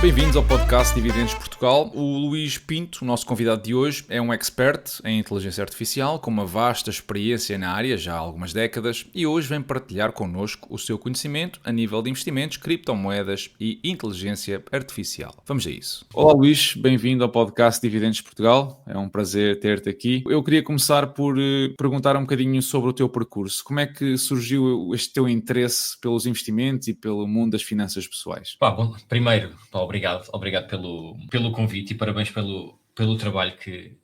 Bem-vindos ao podcast Dividendos Portugal. O Luís Pinto, o nosso convidado de hoje, é um expert em inteligência artificial com uma vasta experiência na área já há algumas décadas e hoje vem partilhar connosco o seu conhecimento a nível de investimentos, criptomoedas e inteligência artificial. Vamos a isso. Olá Luís, bem-vindo ao podcast Dividendos Portugal. É um prazer ter-te aqui. Eu queria começar por perguntar um bocadinho sobre o teu percurso. Como é que surgiu este teu interesse pelos investimentos e pelo mundo das finanças pessoais? Bom, primeiro, obrigado pelo convite e parabéns pelo trabalho que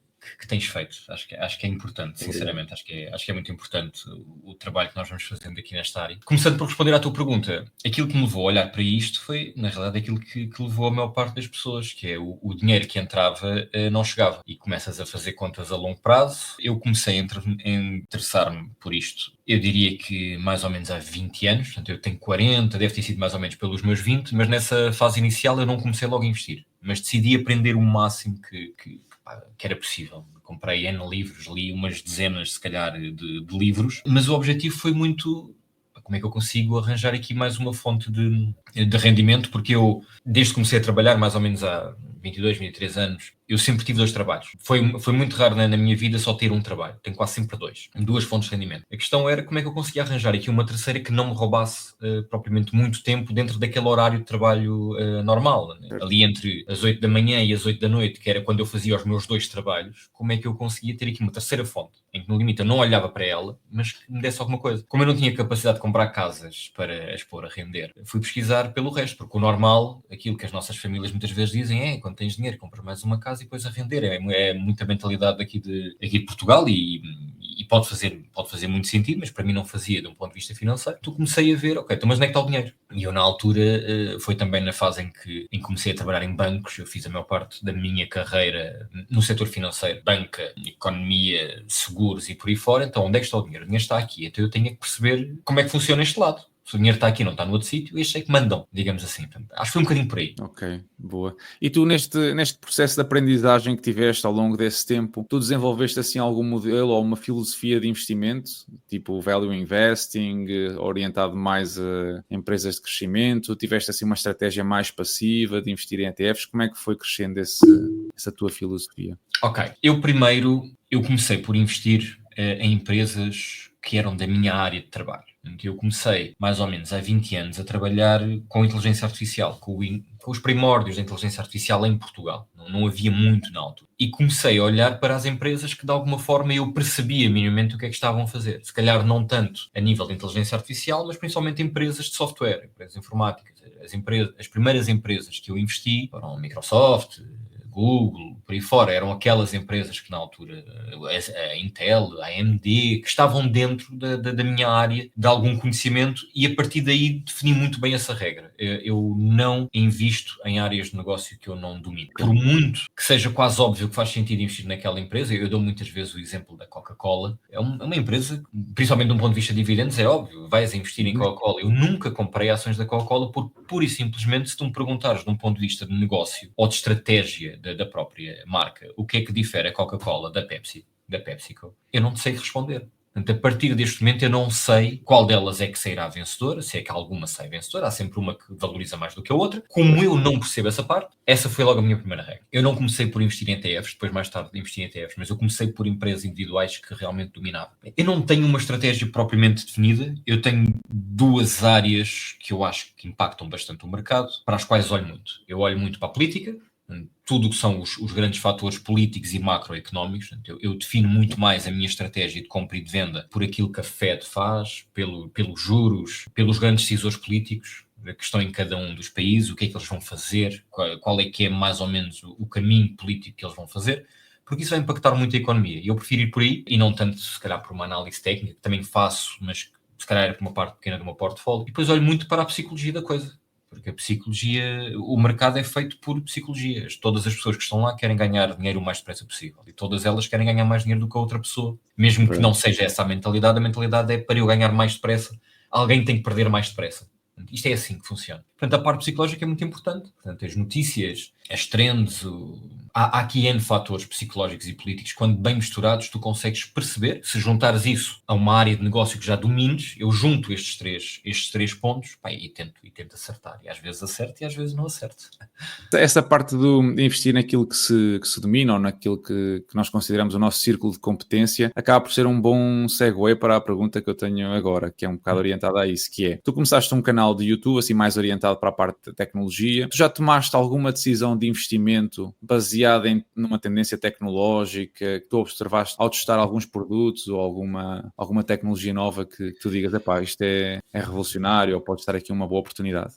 tens feito. Acho que é importante, sinceramente. Acho que é muito importante o trabalho que nós vamos fazendo aqui nesta área. Começando por responder à tua pergunta, aquilo que me levou a olhar para isto foi, na realidade, aquilo que levou a maior parte das pessoas, que é o dinheiro que entrava não chegava. E começas a fazer contas a longo prazo. Eu comecei a interessar-me por isto, eu diria que mais ou menos há 20 anos. Portanto, eu tenho 40, deve ter sido mais ou menos pelos meus 20, mas nessa fase inicial eu não comecei logo a investir. Mas decidi aprender o máximo que era possível. Comprei N livros, li umas dezenas, se calhar, de livros, mas o objetivo foi muito: como é que eu consigo arranjar aqui mais uma fonte de rendimento? Porque eu, desde que comecei a trabalhar, mais ou menos há 22, 23 anos, eu sempre tive 2 trabalhos. Foi muito raro na minha vida só ter um trabalho. Tenho quase sempre 2 fontes de rendimento. A questão era como é que eu conseguia arranjar aqui uma terceira que não me roubasse propriamente muito tempo dentro daquele horário de trabalho normal, né? Ali entre as 8 da manhã e as 8 da noite, que era quando eu fazia os meus 2 trabalhos. Como é que eu conseguia ter aqui uma terceira fonte, em que no limite eu não olhava para ela, mas que me desse alguma coisa? Como eu não tinha capacidade de comprar casas para as pôr a render, fui pesquisar pelo resto, porque o normal, aquilo que as nossas famílias muitas vezes dizem é: quando tens dinheiro, compras mais uma casa e depois a render. É muita mentalidade aqui de Portugal e pode fazer muito sentido, mas para mim não fazia de um ponto de vista financeiro. Então comecei a ver, ok, então mas onde é que está o dinheiro? E eu, na altura, foi também na fase em que comecei a trabalhar em bancos. Eu fiz a maior parte da minha carreira no setor financeiro, banca, economia, seguros e por aí fora. Então onde é que está o dinheiro? O dinheiro está aqui, então eu tenho que perceber como é que funciona este lado. Se o dinheiro está aqui, não está no outro sítio, estes é que mandam, digamos assim. Portanto, acho que foi um bocadinho por aí. Ok, boa. E tu, neste processo de aprendizagem que tiveste ao longo desse tempo, tu desenvolveste assim algum modelo ou uma filosofia de investimento, tipo value investing, orientado mais a empresas de crescimento? Tiveste assim uma estratégia mais passiva de investir em ETFs? Como é que foi crescendo essa tua filosofia? Ok, eu comecei por investir em empresas que eram da minha área de trabalho. Eu comecei mais ou menos há 20 anos a trabalhar com inteligência artificial, com os primórdios da inteligência artificial em Portugal. Não havia muito na altura. E comecei a olhar para as empresas que de alguma forma eu percebia minimamente o que é que estavam a fazer. Se calhar não tanto a nível de inteligência artificial, mas principalmente empresas de software, empresas informáticas. As primeiras empresas que eu investi foram a Microsoft, Google, por aí fora, eram aquelas empresas que na altura, a Intel, a AMD, que estavam dentro da minha área de algum conhecimento, e a partir daí defini muito bem essa regra. Eu não invisto em áreas de negócio que eu não domino. Por muito que seja quase óbvio que faz sentido investir naquela empresa, eu dou muitas vezes o exemplo da Coca-Cola. É uma empresa, principalmente de um ponto de vista de dividendos, é óbvio, vais investir em Coca-Cola. Eu nunca comprei ações da Coca-Cola porque, pura e simplesmente, se tu me perguntares de um ponto de vista de negócio ou de estratégia da própria marca, o que é que difere a Coca-Cola da PepsiCo, eu não te sei responder. Portanto, a partir deste momento eu não sei qual delas é que sairá vencedora, se é que alguma sai vencedora. Há sempre uma que valoriza mais do que a outra. Como eu não percebo essa parte, essa foi logo a minha primeira regra. Eu não comecei por investir em ETFs, depois mais tarde investi em ETFs, mas eu comecei por empresas individuais que realmente dominavam. Eu não tenho uma estratégia propriamente definida, eu tenho 2 áreas que eu acho que impactam bastante o mercado, para as quais olho muito. Eu olho muito para a política, tudo o que são os grandes fatores políticos e macroeconómicos. Eu defino muito mais a minha estratégia de compra e de venda por aquilo que a Fed faz, pelos juros, pelos grandes decisores políticos que estão em cada um dos países, o que é que eles vão fazer, qual é que é mais ou menos o caminho político que eles vão fazer, porque isso vai impactar muito a economia. E eu prefiro ir por aí, e não tanto, se calhar, por uma análise técnica, que também faço, mas se calhar é por uma parte pequena do meu portfólio. E depois olho muito para a psicologia da coisa. Porque a psicologia, o mercado é feito por psicologias. Todas as pessoas que estão lá querem ganhar dinheiro o mais depressa possível. E todas elas querem ganhar mais dinheiro do que a outra pessoa. Mesmo que não seja essa a mentalidade é: para eu ganhar mais depressa, alguém tem que perder mais depressa. Isto é assim que funciona. Portanto, a parte psicológica é muito importante. Portanto, as notícias, as trends, há aqui N fatores psicológicos e políticos, quando bem misturados tu consegues perceber, se juntares isso a uma área de negócio que já domines, eu junto estes três pontos, pá, e tento acertar, e às vezes acerto e às vezes não acerto. Essa parte de investir naquilo que se domina ou naquilo que nós consideramos o nosso círculo de competência acaba por ser um bom segue para a pergunta que eu tenho agora, que é um bocado orientada a isso, que é, tu começaste um canal de YouTube assim mais orientado para a parte da tecnologia, tu já tomaste alguma decisão de investimento baseada numa tendência tecnológica que tu observaste ao testar alguns produtos ou alguma tecnologia nova que tu digas, epá, isto é revolucionário ou pode estar aqui uma boa oportunidade?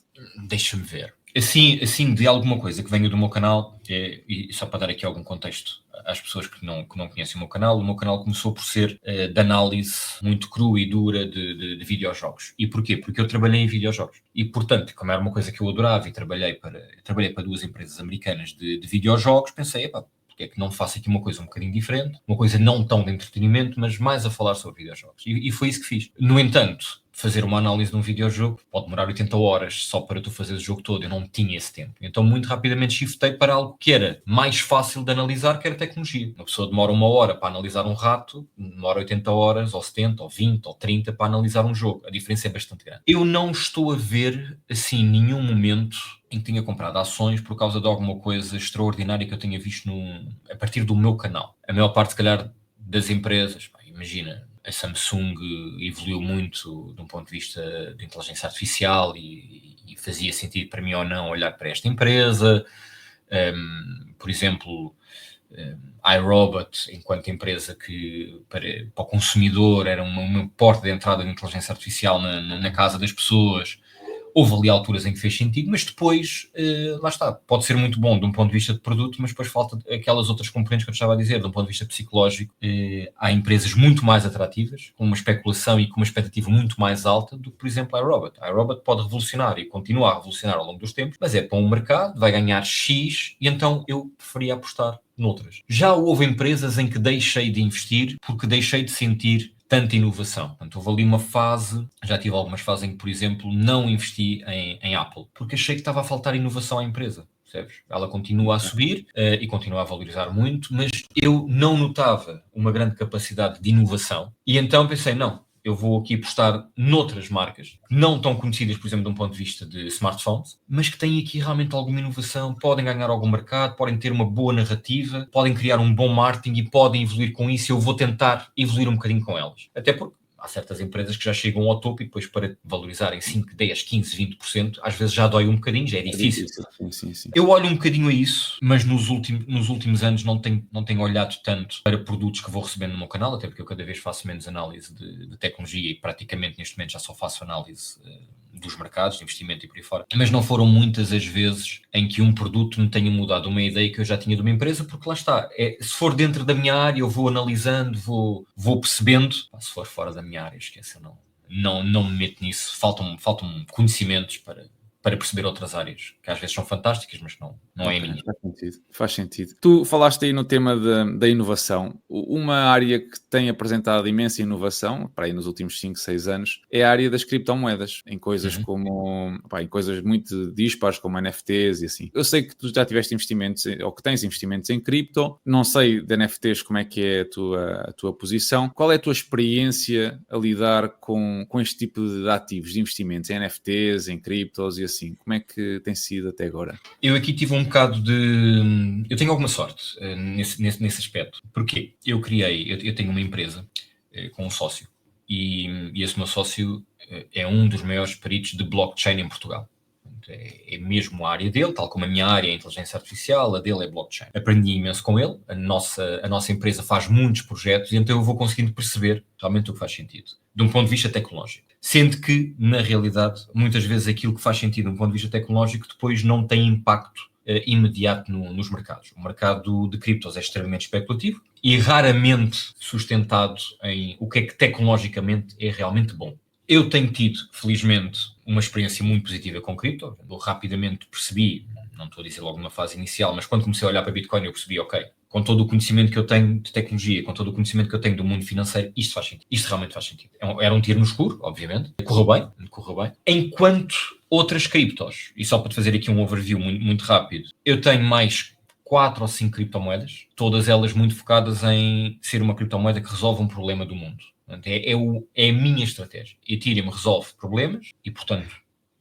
Deixa-me ver. Assim, de alguma coisa que venha do meu canal, e só para dar aqui algum contexto às pessoas que não conhecem o meu canal começou por ser de análise muito crua e dura de videojogos. E porquê? Porque eu trabalhei em videojogos. E, portanto, como era uma coisa que eu adorava e trabalhei para 2 empresas americanas de videojogos, pensei, epá, porque é que não faço aqui uma coisa um bocadinho diferente, uma coisa não tão de entretenimento, mas mais a falar sobre videojogos. E foi isso que fiz. No entanto, fazer uma análise de um videojogo pode demorar 80 horas só para tu fazer o jogo todo. Eu não tinha esse tempo. Então, muito rapidamente shiftei para algo que era mais fácil de analisar, que era tecnologia. Uma pessoa demora 1 hora para analisar um rato, demora 80 horas, ou 70, ou 20, ou 30 para analisar um jogo. A diferença é bastante grande. Eu não estou a ver, assim, nenhum momento em que tinha comprado ações por causa de alguma coisa extraordinária que eu tenha visto a partir do meu canal. A maior parte, se calhar, das empresas, imagina, a Samsung evoluiu muito de um ponto de vista de inteligência artificial e fazia sentido para mim ou não olhar para esta empresa. Por exemplo, iRobot, enquanto empresa que para o consumidor era uma porta de entrada de inteligência artificial na casa das pessoas. Houve ali alturas em que fez sentido, mas depois, lá está, pode ser muito bom de um ponto de vista de produto, mas depois falta aquelas outras componentes que eu estava a dizer, de um ponto de vista psicológico. Há empresas muito mais atrativas, com uma especulação e com uma expectativa muito mais alta do que, por exemplo, a iRobot. A iRobot pode revolucionar e continua a revolucionar ao longo dos tempos, mas é para um mercado, vai ganhar X, e então eu preferia apostar noutras. Já houve empresas em que deixei de investir porque deixei de sentir tanta inovação. Portanto, houve ali uma fase, já tive algumas fases em que, por exemplo, não investi em Apple, porque achei que estava a faltar inovação à empresa, percebes? Ela continua a subir e continua a valorizar muito, mas eu não notava uma grande capacidade de inovação e então pensei, não, eu vou aqui apostar noutras marcas, não tão conhecidas, por exemplo, de um ponto de vista de smartphones, mas que têm aqui realmente alguma inovação, podem ganhar algum mercado, podem ter uma boa narrativa, podem criar um bom marketing e podem evoluir com isso. Eu vou tentar evoluir um bocadinho com elas. Até porque há certas empresas que já chegam ao topo e depois para valorizarem 5, 10, 15, 20%, às vezes já dói um bocadinho, já é difícil. Sim. Eu olho um bocadinho a isso, mas nos últimos anos não tenho olhado tanto para produtos que vou recebendo no meu canal, até porque eu cada vez faço menos análise de tecnologia e praticamente neste momento já só faço análise dos mercados, de investimento e por aí fora. Mas não foram muitas as vezes em que um produto me tenha mudado uma ideia que eu já tinha de uma empresa, porque lá está, se for dentro da minha área, eu vou analisando, vou percebendo. Se for fora da minha área, esquece, eu não me meto nisso. Faltam conhecimentos para perceber outras áreas, que às vezes são fantásticas, mas não é a minha. Faz sentido. Tu falaste aí no tema da inovação. Uma área que tem apresentado imensa inovação, para aí nos últimos 5, 6 anos, é a área das criptomoedas, em coisas em coisas muito dispares, como NFTs e assim. Eu sei que tu já tiveste investimentos, ou que tens investimentos em cripto, não sei de NFTs como é que é a tua posição. Qual é a tua experiência a lidar com este tipo de ativos, de investimentos, em NFTs, em criptos e assim? Como é que tem sido até agora? Eu aqui tive um bocado de... Eu tenho alguma sorte nesse aspecto. Porquê? Eu tenho uma empresa com um sócio e esse meu sócio é um dos maiores peritos de blockchain em Portugal. É mesmo a área dele, tal como a minha área é a inteligência artificial, a dele é blockchain. Aprendi imenso com ele, a nossa empresa faz muitos projetos e então eu vou conseguindo perceber realmente o que faz sentido, de um ponto de vista tecnológico. Sendo que, na realidade, muitas vezes aquilo que faz sentido de um ponto de vista tecnológico depois não tem impacto imediato nos mercados. O mercado de criptos é extremamente especulativo e raramente sustentado em o que é que tecnologicamente é realmente bom. Eu tenho tido, felizmente, uma experiência muito positiva com cripto. Eu rapidamente percebi, não estou a dizer logo numa fase inicial, mas quando comecei a olhar para Bitcoin eu percebi, ok, com todo o conhecimento que eu tenho de tecnologia, com todo o conhecimento que eu tenho do mundo financeiro, isto faz sentido. Isto realmente faz sentido. Era um tiro no escuro, obviamente. Correu bem. Enquanto outras criptos, e só para te fazer aqui um overview muito, muito rápido, eu tenho mais 4 ou 5 criptomoedas, todas elas muito focadas em ser uma criptomoeda que resolve um problema do mundo. Portanto, é a minha estratégia. Ethereum resolve problemas e, portanto,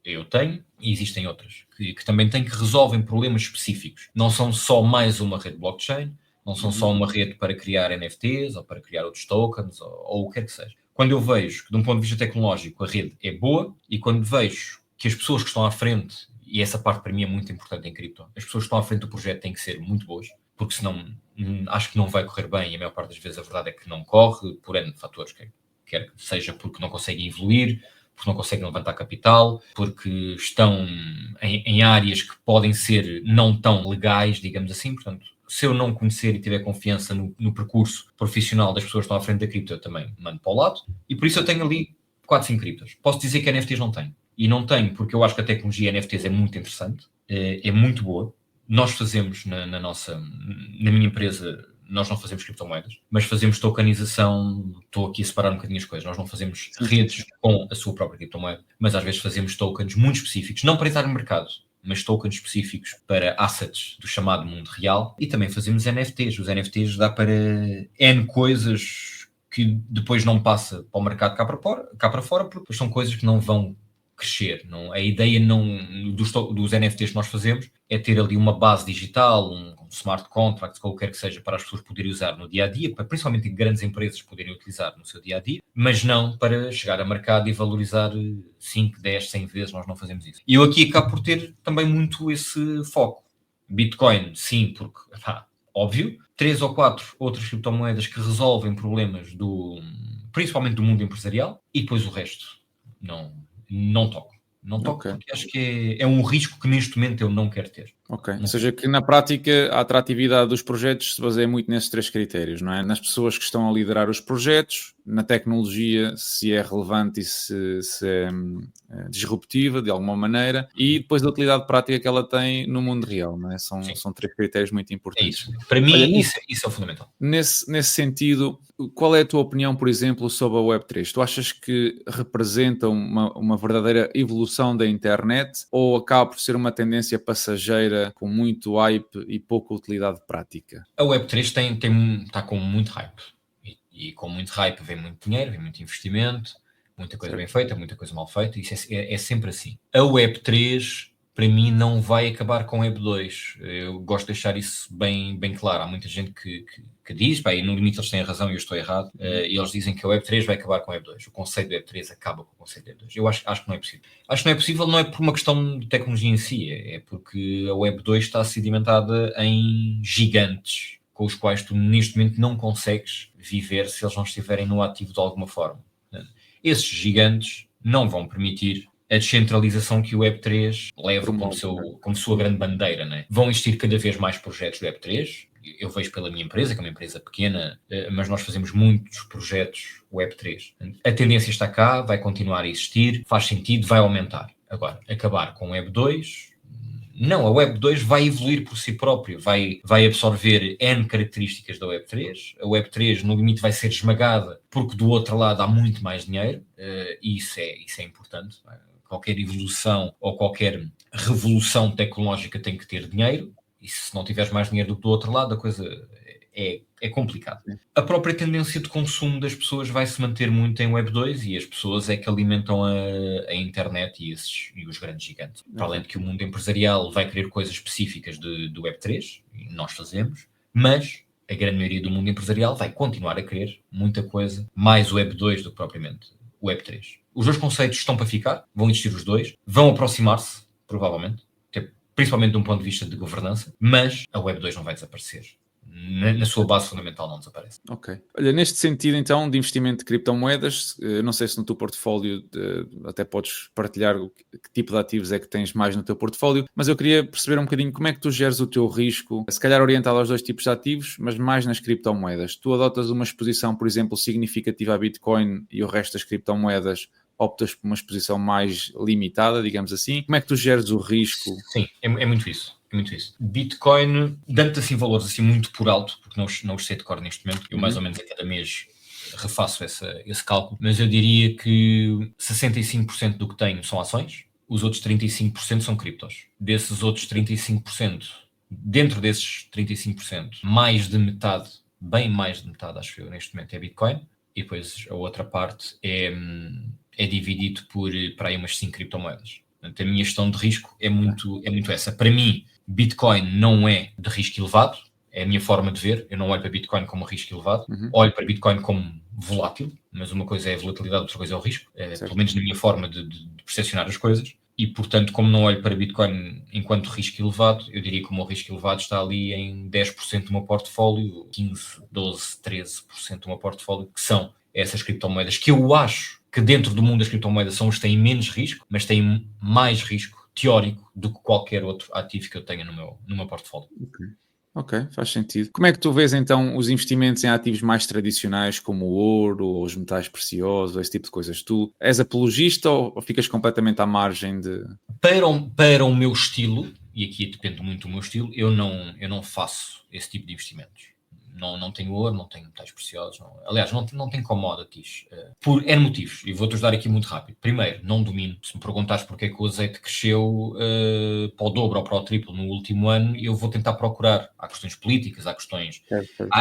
eu tenho, e existem outras, que também têm, que resolvem problemas específicos. Não são só mais uma rede blockchain, não são só uma rede para criar NFTs ou para criar outros tokens ou o que quer que seja. Quando eu vejo que, de um ponto de vista tecnológico, a rede é boa, e quando vejo que as pessoas que estão à frente, e essa parte para mim é muito importante em cripto, as pessoas que estão à frente do projeto têm que ser muito boas, porque senão acho que não vai correr bem, e a maior parte das vezes a verdade é que não corre, por N fatores, quer que seja porque não conseguem evoluir, porque não conseguem levantar capital, porque estão em áreas que podem ser não tão legais, digamos assim. Portanto, se eu não conhecer e tiver confiança no percurso profissional das pessoas que estão à frente da cripto, eu também mando para o lado, e por isso eu tenho ali 4, 5 criptos. Posso dizer que NFTs não tenho. E não tenho porque eu acho que a tecnologia NFTs é muito interessante, é muito boa. Nós fazemos na minha empresa, nós não fazemos criptomoedas, mas fazemos tokenização. Estou aqui a separar um bocadinho as coisas. Nós não fazemos redes com a sua própria criptomoeda, mas às vezes fazemos tokens muito específicos, não para entrar no mercado, mas tokens específicos para assets do chamado mundo real. E também fazemos NFTs. Os NFTs dá para N coisas que depois não passa para o mercado cá para fora, porque são coisas que não vão crescer. Não, a ideia dos NFTs que nós fazemos é ter ali uma base digital, um smart contract, qualquer que seja, para as pessoas poderem usar no dia-a-dia, para principalmente grandes empresas poderem utilizar no seu dia-a-dia, mas não para chegar a mercado e valorizar 5, 10, 100 vezes. Nós não fazemos isso. E eu aqui acabo por ter também muito esse foco. Bitcoin, sim, porque, óbvio, 3 ou 4 outras criptomoedas que resolvem problemas principalmente do mundo empresarial, e depois o resto não toco. Não toco porque acho que é um risco que neste momento eu não quero ter. Ou seja, que na prática a atratividade dos projetos se baseia muito nesses 3 critérios, não é? Nas pessoas que estão a liderar os projetos, na tecnologia, se é relevante e se é disruptiva de alguma maneira, e depois da utilidade prática que ela tem no mundo real, não é? São 3 critérios muito importantes. É isso. Para mim, isso é o fundamental. Nesse sentido, qual é a tua opinião, por exemplo, sobre a Web3? Tu achas que representa uma verdadeira evolução da internet, ou acaba por ser uma tendência passageira com muito hype e pouca utilidade prática? A Web3 está com muito hype. E com muito hype vem muito dinheiro, vem muito investimento, muita coisa bem feita, muita coisa mal feita. Isso é sempre assim. A Web3, para mim, não vai acabar com a Web2. Eu gosto de deixar isso bem claro. Há muita gente que diz, e no limite eles têm razão e eu estou errado, e eles dizem que a Web3 vai acabar com a Web2. O conceito da Web3 acaba com o conceito da Web2. Eu acho que não é possível. Acho que não é possível, não é por uma questão de tecnologia em si, é porque a Web2 está sedimentada em gigantes com os quais tu neste momento não consegues viver se eles não estiverem no ativo de alguma forma. Esses gigantes não vão permitir a descentralização que o Web3 leva como sua grande bandeira, né? Vão existir cada vez mais projetos do Web3. Eu vejo pela minha empresa, que é uma empresa pequena, mas nós fazemos muitos projetos Web3. A tendência está cá, vai continuar a existir, faz sentido, vai aumentar. Agora, acabar com o Web2... Não, a Web2 vai evoluir por si próprio, vai absorver N características da Web3. A Web3, no limite, vai ser esmagada porque do outro lado há muito mais dinheiro, e isso é importante. Qualquer evolução ou qualquer revolução tecnológica tem que ter dinheiro, e se não tiveres mais dinheiro do que do outro lado, a coisa é complicado. A própria tendência de consumo das pessoas vai se manter muito em Web2, e as pessoas é que alimentam a internet e os grandes gigantes. Para além de que o mundo empresarial vai querer coisas específicas do Web3, e nós fazemos, mas a grande maioria do mundo empresarial vai continuar a querer muita coisa, mais o Web2 do que propriamente o Web3. Os dois conceitos estão para ficar, vão existir os dois, vão aproximar-se, provavelmente, principalmente de um ponto de vista de governança, mas a Web2 não vai desaparecer. Na sua base fundamental não desaparece. Ok. Olha, neste sentido então de investimento de criptomoedas, não sei se no teu portfólio até podes partilhar que tipo de ativos é que tens mais no teu portfólio, mas eu queria perceber um bocadinho como é que tu geres o teu risco, se calhar orientado aos 2 tipos de ativos, mas mais nas criptomoedas. Tu adotas uma exposição, por exemplo, significativa a Bitcoin, e o resto das criptomoedas optas por uma exposição mais limitada, digamos assim. Como é que tu geres o risco? Sim, é muito isso. É muito isso. Bitcoin, dando-te assim valores assim muito por alto, porque não os sei de cor neste momento, eu mais ou menos a cada mês refaço esse cálculo, mas eu diria que 65% do que tenho são ações, os outros 35% são criptos. Desses outros 35%, Dentro desses 35%, mais de metade, bem mais de metade, acho eu, neste momento é Bitcoin, e depois a outra parte é dividido para aí umas 5 criptomoedas. Portanto, a minha gestão de risco é muito essa. Para mim, Bitcoin não é de risco elevado, é a minha forma de ver. Eu não olho para Bitcoin como risco elevado, olho para Bitcoin como volátil, mas uma coisa é a volatilidade, outra coisa é o risco, pelo menos na minha forma de percepcionar as coisas. E, portanto, como não olho para Bitcoin enquanto risco elevado, eu diria que o meu risco elevado está ali em 10% do meu portfólio, 15, 12, 13% do meu portfólio, que são essas criptomoedas, que eu acho que dentro do mundo das criptomoedas são os que têm menos risco, mas têm mais risco teórico do que qualquer outro ativo que eu tenha no meu portfólio. Ok, faz sentido. Como é que tu vês então os investimentos em ativos mais tradicionais como o ouro ou os metais preciosos, esse tipo de coisas? Tu és apologista ou ficas completamente à margem de... Para o meu estilo, e aqui depende muito do meu estilo, eu não faço esse tipo de investimentos. Não tenho ouro, não tenho metais preciosos, aliás, não tenho commodities, por N motivos, e vou-te ajudar aqui muito rápido. Primeiro, não domino. Se me perguntares porque é que o azeite cresceu para o dobro ou para o triplo no último ano, eu vou tentar procurar. Há questões políticas, há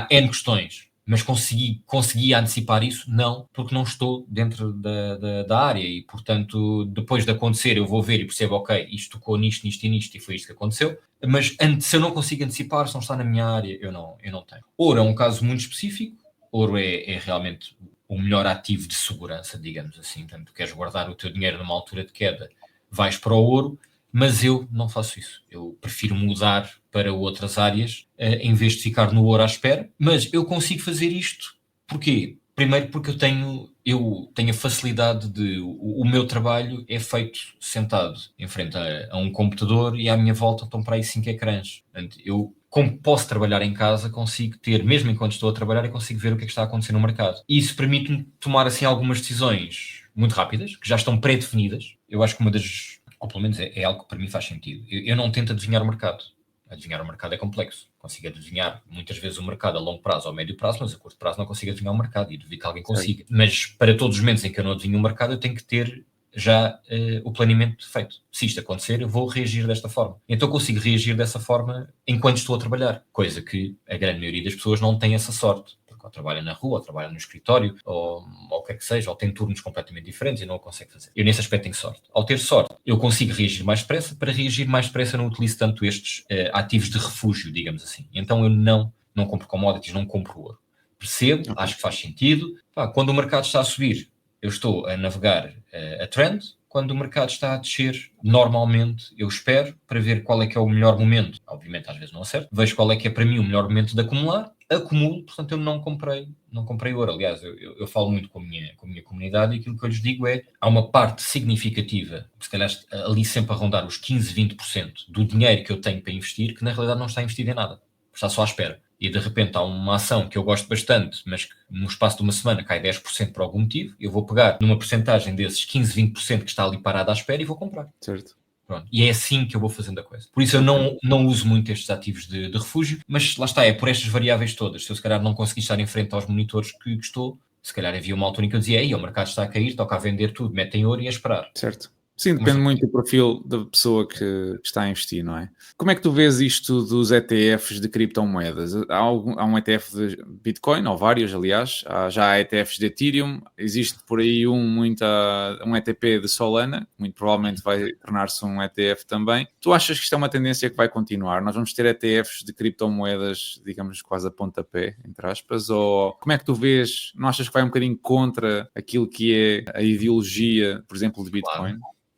N questões, mas consegui antecipar isso? Não, porque não estou dentro da área e, portanto, depois de acontecer eu vou ver e percebo, ok, isto tocou nisto e foi isto que aconteceu, mas se eu não consigo antecipar, se não está na minha área, eu não tenho. Ouro é um caso muito específico, ouro é realmente o melhor ativo de segurança, digamos assim. Portanto, tu queres guardar o teu dinheiro numa altura de queda, vais para o ouro, mas eu não faço isso. Eu prefiro mudar para outras áreas em vez de ficar no ouro à espera. Mas eu consigo fazer isto. Porquê? Primeiro porque eu tenho a facilidade de... O meu trabalho é feito sentado em frente a um computador e à minha volta estão para aí 5 ecrãs. Portanto, eu, como posso trabalhar em casa, consigo ter, mesmo enquanto estou a trabalhar, eu consigo ver o que é que está a acontecer no mercado. E isso permite-me tomar assim algumas decisões muito rápidas, que já estão pré-definidas. Eu acho que uma das... ou pelo menos é algo que para mim faz sentido. Eu não tento adivinhar o mercado. Adivinhar o mercado é complexo. Consigo adivinhar muitas vezes o mercado a longo prazo ou a médio prazo, mas a curto prazo não consigo adivinhar o mercado e duvido que alguém consiga. Mas para todos os momentos em que eu não adivinho o mercado, eu tenho que ter já o planeamento feito. Se isto acontecer, eu vou reagir desta forma. Então eu consigo reagir dessa forma enquanto estou a trabalhar, coisa que a grande maioria das pessoas não tem essa sorte. Ou trabalha na rua, ou trabalha no escritório, ou o que é que seja, ou tem turnos completamente diferentes e não o consegue fazer. Eu nesse aspecto tenho sorte. Ao ter sorte, eu consigo reagir mais depressa. Para reagir mais depressa, eu não utilizo tanto estes ativos de refúgio, digamos assim. Então eu não compro commodities, não compro ouro. Percebo, acho que faz sentido. Quando o mercado está a subir, eu estou a navegar a trend. Quando o mercado está a descer, normalmente eu espero para ver qual é que é o melhor momento. Obviamente, às vezes não acerto. Vejo qual é que é para mim o melhor momento de acumular. Acumulo, portanto eu não comprei ouro. Aliás, eu falo muito com a minha comunidade e aquilo que eu lhes digo é, há uma parte significativa, se calhar ali sempre a rondar os 15, 20% do dinheiro que eu tenho para investir, que na realidade não está investido em nada. Está só à espera. E de repente há uma ação que eu gosto bastante, mas que no espaço de uma semana cai 10% por algum motivo, eu vou pegar numa porcentagem desses 15, 20% que está ali parado à espera e vou comprar. Certo. Pronto. E é assim que eu vou fazendo a coisa. Por isso eu não uso muito estes ativos de refúgio, mas lá está, é por estas variáveis todas. Se eu se calhar não conseguir estar em frente aos monitores que estou, se calhar havia uma altura em que eu dizia, aí o mercado está a cair, toca a vender tudo, metem ouro e a esperar. Certo. Sim, depende muito do perfil da pessoa que está a investir, não é? Como é que tu vês isto dos ETFs de criptomoedas? Há um ETF de Bitcoin, ou vários, aliás. Já há ETFs de Ethereum. Existe por aí um ETP de Solana, que muito provavelmente vai tornar-se um ETF também. Tu achas que isto é uma tendência que vai continuar? Nós vamos ter ETFs de criptomoedas, digamos, quase a pontapé, entre aspas? Ou como é que tu vês? Não achas que vai um bocadinho contra aquilo que é a ideologia, por exemplo, de Bitcoin?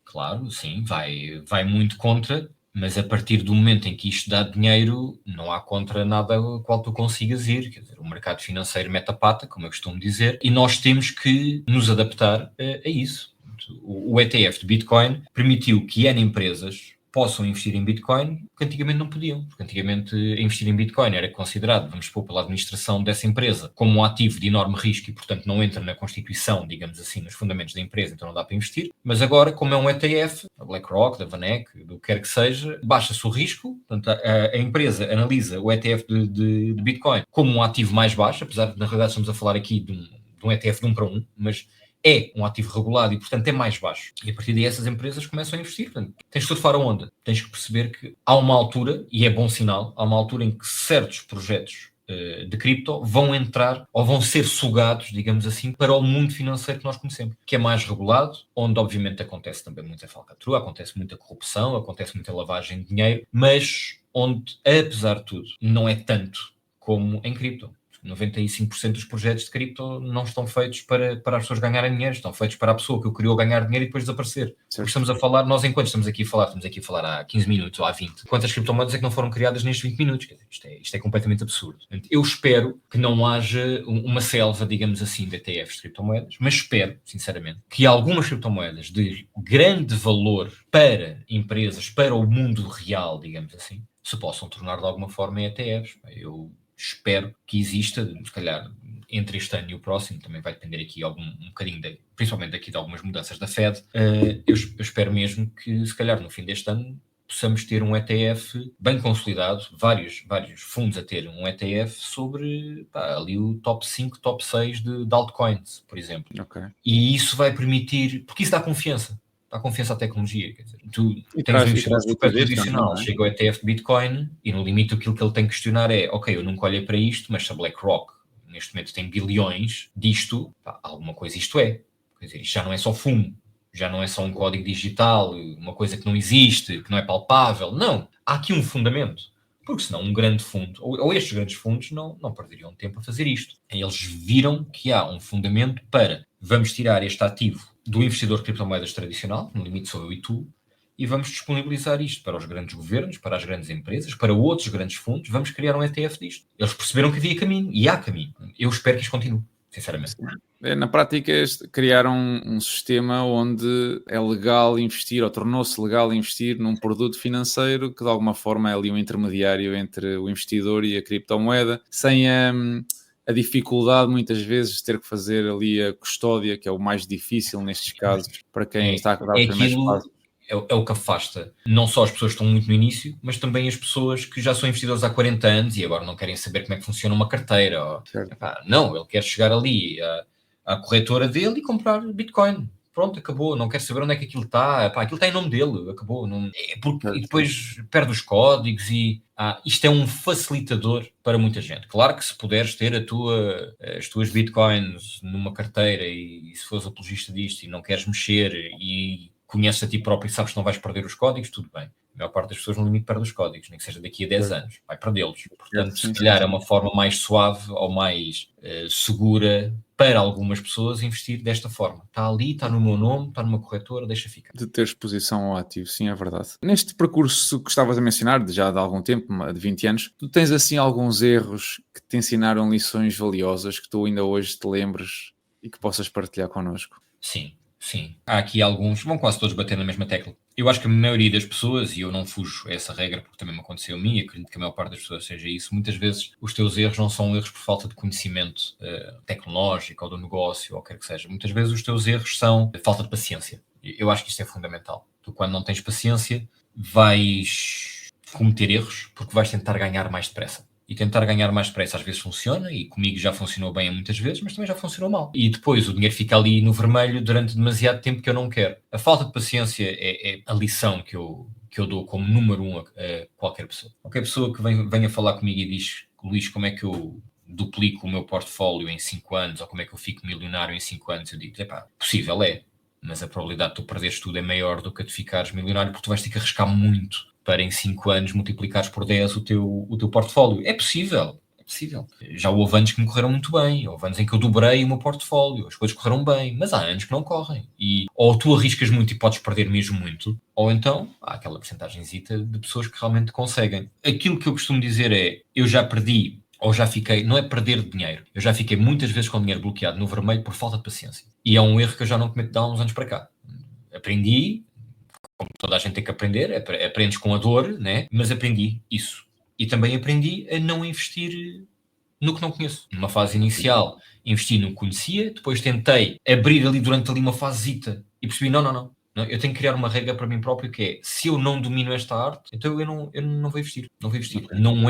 Claro, sim, vai muito contra, mas a partir do momento em que isto dá dinheiro, não há contra nada ao qual tu consigas ir. Quer dizer, o mercado financeiro mete a pata, como eu costumo dizer, e nós temos que nos adaptar a isso. O ETF de Bitcoin permitiu que N empresas possam investir em Bitcoin que antigamente não podiam, porque antigamente investir em Bitcoin era considerado, vamos supor, pela administração dessa empresa como um ativo de enorme risco e, portanto, não entra na constituição, digamos assim, nos fundamentos da empresa, então não dá para investir. Mas agora, como é um ETF, da BlackRock, da VanEck, do que quer que seja, baixa-se o risco, portanto, a empresa analisa o ETF de Bitcoin como um ativo mais baixo, apesar de, na realidade, estamos a falar aqui de um ETF de 1 para 1, mas é um ativo regulado e, portanto, é mais baixo. E a partir daí essas empresas começam a investir. Portanto, tens que surfar a onda. Tens que perceber que há uma altura, e é bom sinal, há uma altura em que certos projetos de cripto vão entrar ou vão ser sugados, digamos assim, para o mundo financeiro que nós conhecemos, que é mais regulado, onde obviamente acontece também muita falcatrua, acontece muita corrupção, acontece muita lavagem de dinheiro, mas onde, apesar de tudo, não é tanto como em cripto. 95% dos projetos de cripto não estão feitos para as pessoas ganharem dinheiro, estão feitos para a pessoa que o criou ganhar dinheiro e depois desaparecer. Porque estamos a falar, nós enquanto estamos aqui a falar há 15 minutos ou há 20, quantas criptomoedas é que não foram criadas nestes 20 minutos? Isto é completamente absurdo. Eu espero que não haja uma selva, digamos assim, de ETFs de criptomoedas, mas espero, sinceramente, que algumas criptomoedas de grande valor para empresas, para o mundo real, digamos assim, se possam tornar de alguma forma em ETFs. Eu espero que exista, se calhar, entre este ano e o próximo, também vai depender aqui um bocadinho, principalmente aqui de algumas mudanças da Fed, eu espero mesmo que, se calhar, no fim deste ano, possamos ter um ETF bem consolidado, vários fundos a ter um ETF sobre ali o top 5, top 6 de altcoins, por exemplo. Okay. E isso vai permitir, porque isso dá confiança à tecnologia. Quer dizer, tu E tens um traz investidor super tradicional, também, chega ao ETF de Bitcoin e no limite aquilo que ele tem que questionar é, ok, eu nunca olhei para isto, mas se a BlackRock neste momento tem bilhões disto, alguma coisa isto é. Quer dizer, isto já não é só fumo, já não é só um código digital, uma coisa que não existe, que não é palpável. Não, há aqui um fundamento. Porque senão um grande fundo, ou estes grandes fundos, não perderiam tempo a fazer isto. Eles viram que há um fundamento para vamos tirar este ativo do investidor de criptomoedas tradicional, no limite sou eu e tu, e vamos disponibilizar isto para os grandes governos, para as grandes empresas, para outros grandes fundos, vamos criar um ETF disto. Eles perceberam que havia caminho, e há caminho. Eu espero que isto continue, sinceramente. Na prática, criaram um sistema onde é legal investir, ou tornou-se legal investir num produto financeiro que de alguma forma é ali um intermediário entre o investidor e a criptomoeda, sem a dificuldade muitas vezes de ter que fazer ali a custódia, que é o mais difícil nestes casos, para quem está a dar os primeiros passos. É o que afasta não só as pessoas que estão muito no início, mas também as pessoas que já são investidores há 40 anos e agora não querem saber como é que funciona uma carteira. Não, ele quer chegar ali à corretora dele e comprar Bitcoin. Pronto, acabou. Não quer saber onde é que aquilo está. Aquilo está em nome dele. Acabou. E depois perde os códigos e isto é um facilitador para muita gente. Claro que se puderes ter as tuas Bitcoins numa carteira e se fores apologista disto e não queres mexer e conheces a ti próprio e sabes que não vais perder os códigos, tudo bem. A maior parte das pessoas no limite perde os códigos, nem que seja daqui a 10 anos, vai perdê-los. Portanto, se calhar é uma forma mais suave ou mais segura para algumas pessoas investir desta forma. Está ali, está no meu nome, está numa corretora, deixa ficar. De ter exposição ao ativo, sim, é verdade. Neste percurso que estavas a mencionar, já de algum tempo, de 20 anos, tu tens assim alguns erros que te ensinaram lições valiosas que tu ainda hoje te lembres e que possas partilhar connosco? Sim. Há aqui alguns, vão quase todos bater na mesma tecla. Eu acho que a maioria das pessoas, e eu não fujo a essa regra porque também me aconteceu a mim, e acredito que a maior parte das pessoas seja isso, muitas vezes os teus erros não são erros por falta de conhecimento tecnológico ou do negócio, ou quer que seja. Muitas vezes os teus erros são falta de paciência. Eu acho que isto é fundamental. Tu, quando não tens paciência, vais cometer erros porque vais tentar ganhar mais depressa. E tentar ganhar mais depressa às vezes funciona, e comigo já funcionou bem muitas vezes, mas também já funcionou mal. E depois o dinheiro fica ali no vermelho durante demasiado tempo que eu não quero. A falta de paciência é a lição que eu dou como número 1 a qualquer pessoa. Qualquer pessoa que venha falar comigo e diz, Luís, como é que eu duplico o meu portfólio em 5 anos, ou como é que eu fico milionário em 5 anos, eu digo, possível é, mas a probabilidade de tu perderes tudo é maior do que a de ficares milionário, porque tu vais ter que arriscar muito para em 5 anos multiplicares por 10 o teu portfólio. É possível. Já houve anos que me correram muito bem, houve anos em que eu dobrei o meu portfólio, as coisas correram bem, mas há anos que não correm. E ou tu arriscas muito e podes perder mesmo muito, ou então há aquela porcentagenzita de pessoas que realmente conseguem. Aquilo que eu costumo dizer é, eu já perdi, ou já fiquei, não é perder dinheiro, eu já fiquei muitas vezes com o dinheiro bloqueado no vermelho por falta de paciência. E é um erro que eu já não cometo de há uns anos para cá. Aprendi, como toda a gente tem que aprender, aprendes com a dor, né? Mas aprendi isso. E também aprendi a não investir no que não conheço. Numa fase inicial, investi no que conhecia, depois tentei abrir ali durante uma fasezita e percebi, não, eu tenho que criar uma regra para mim próprio que é, se eu não domino esta arte, então eu não vou investir. Não vou investir. Okay. Não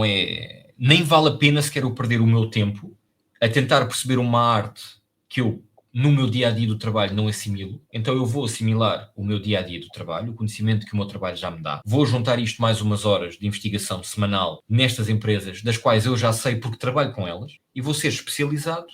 é... Nem vale a pena sequer eu perder o meu tempo a tentar perceber uma arte que eu no meu dia-a-dia do trabalho não assimilo, então eu vou assimilar o meu dia-a-dia do trabalho, o conhecimento que o meu trabalho já me dá, vou juntar isto mais umas horas de investigação semanal nestas empresas, das quais eu já sei porque trabalho com elas, e vou ser especializado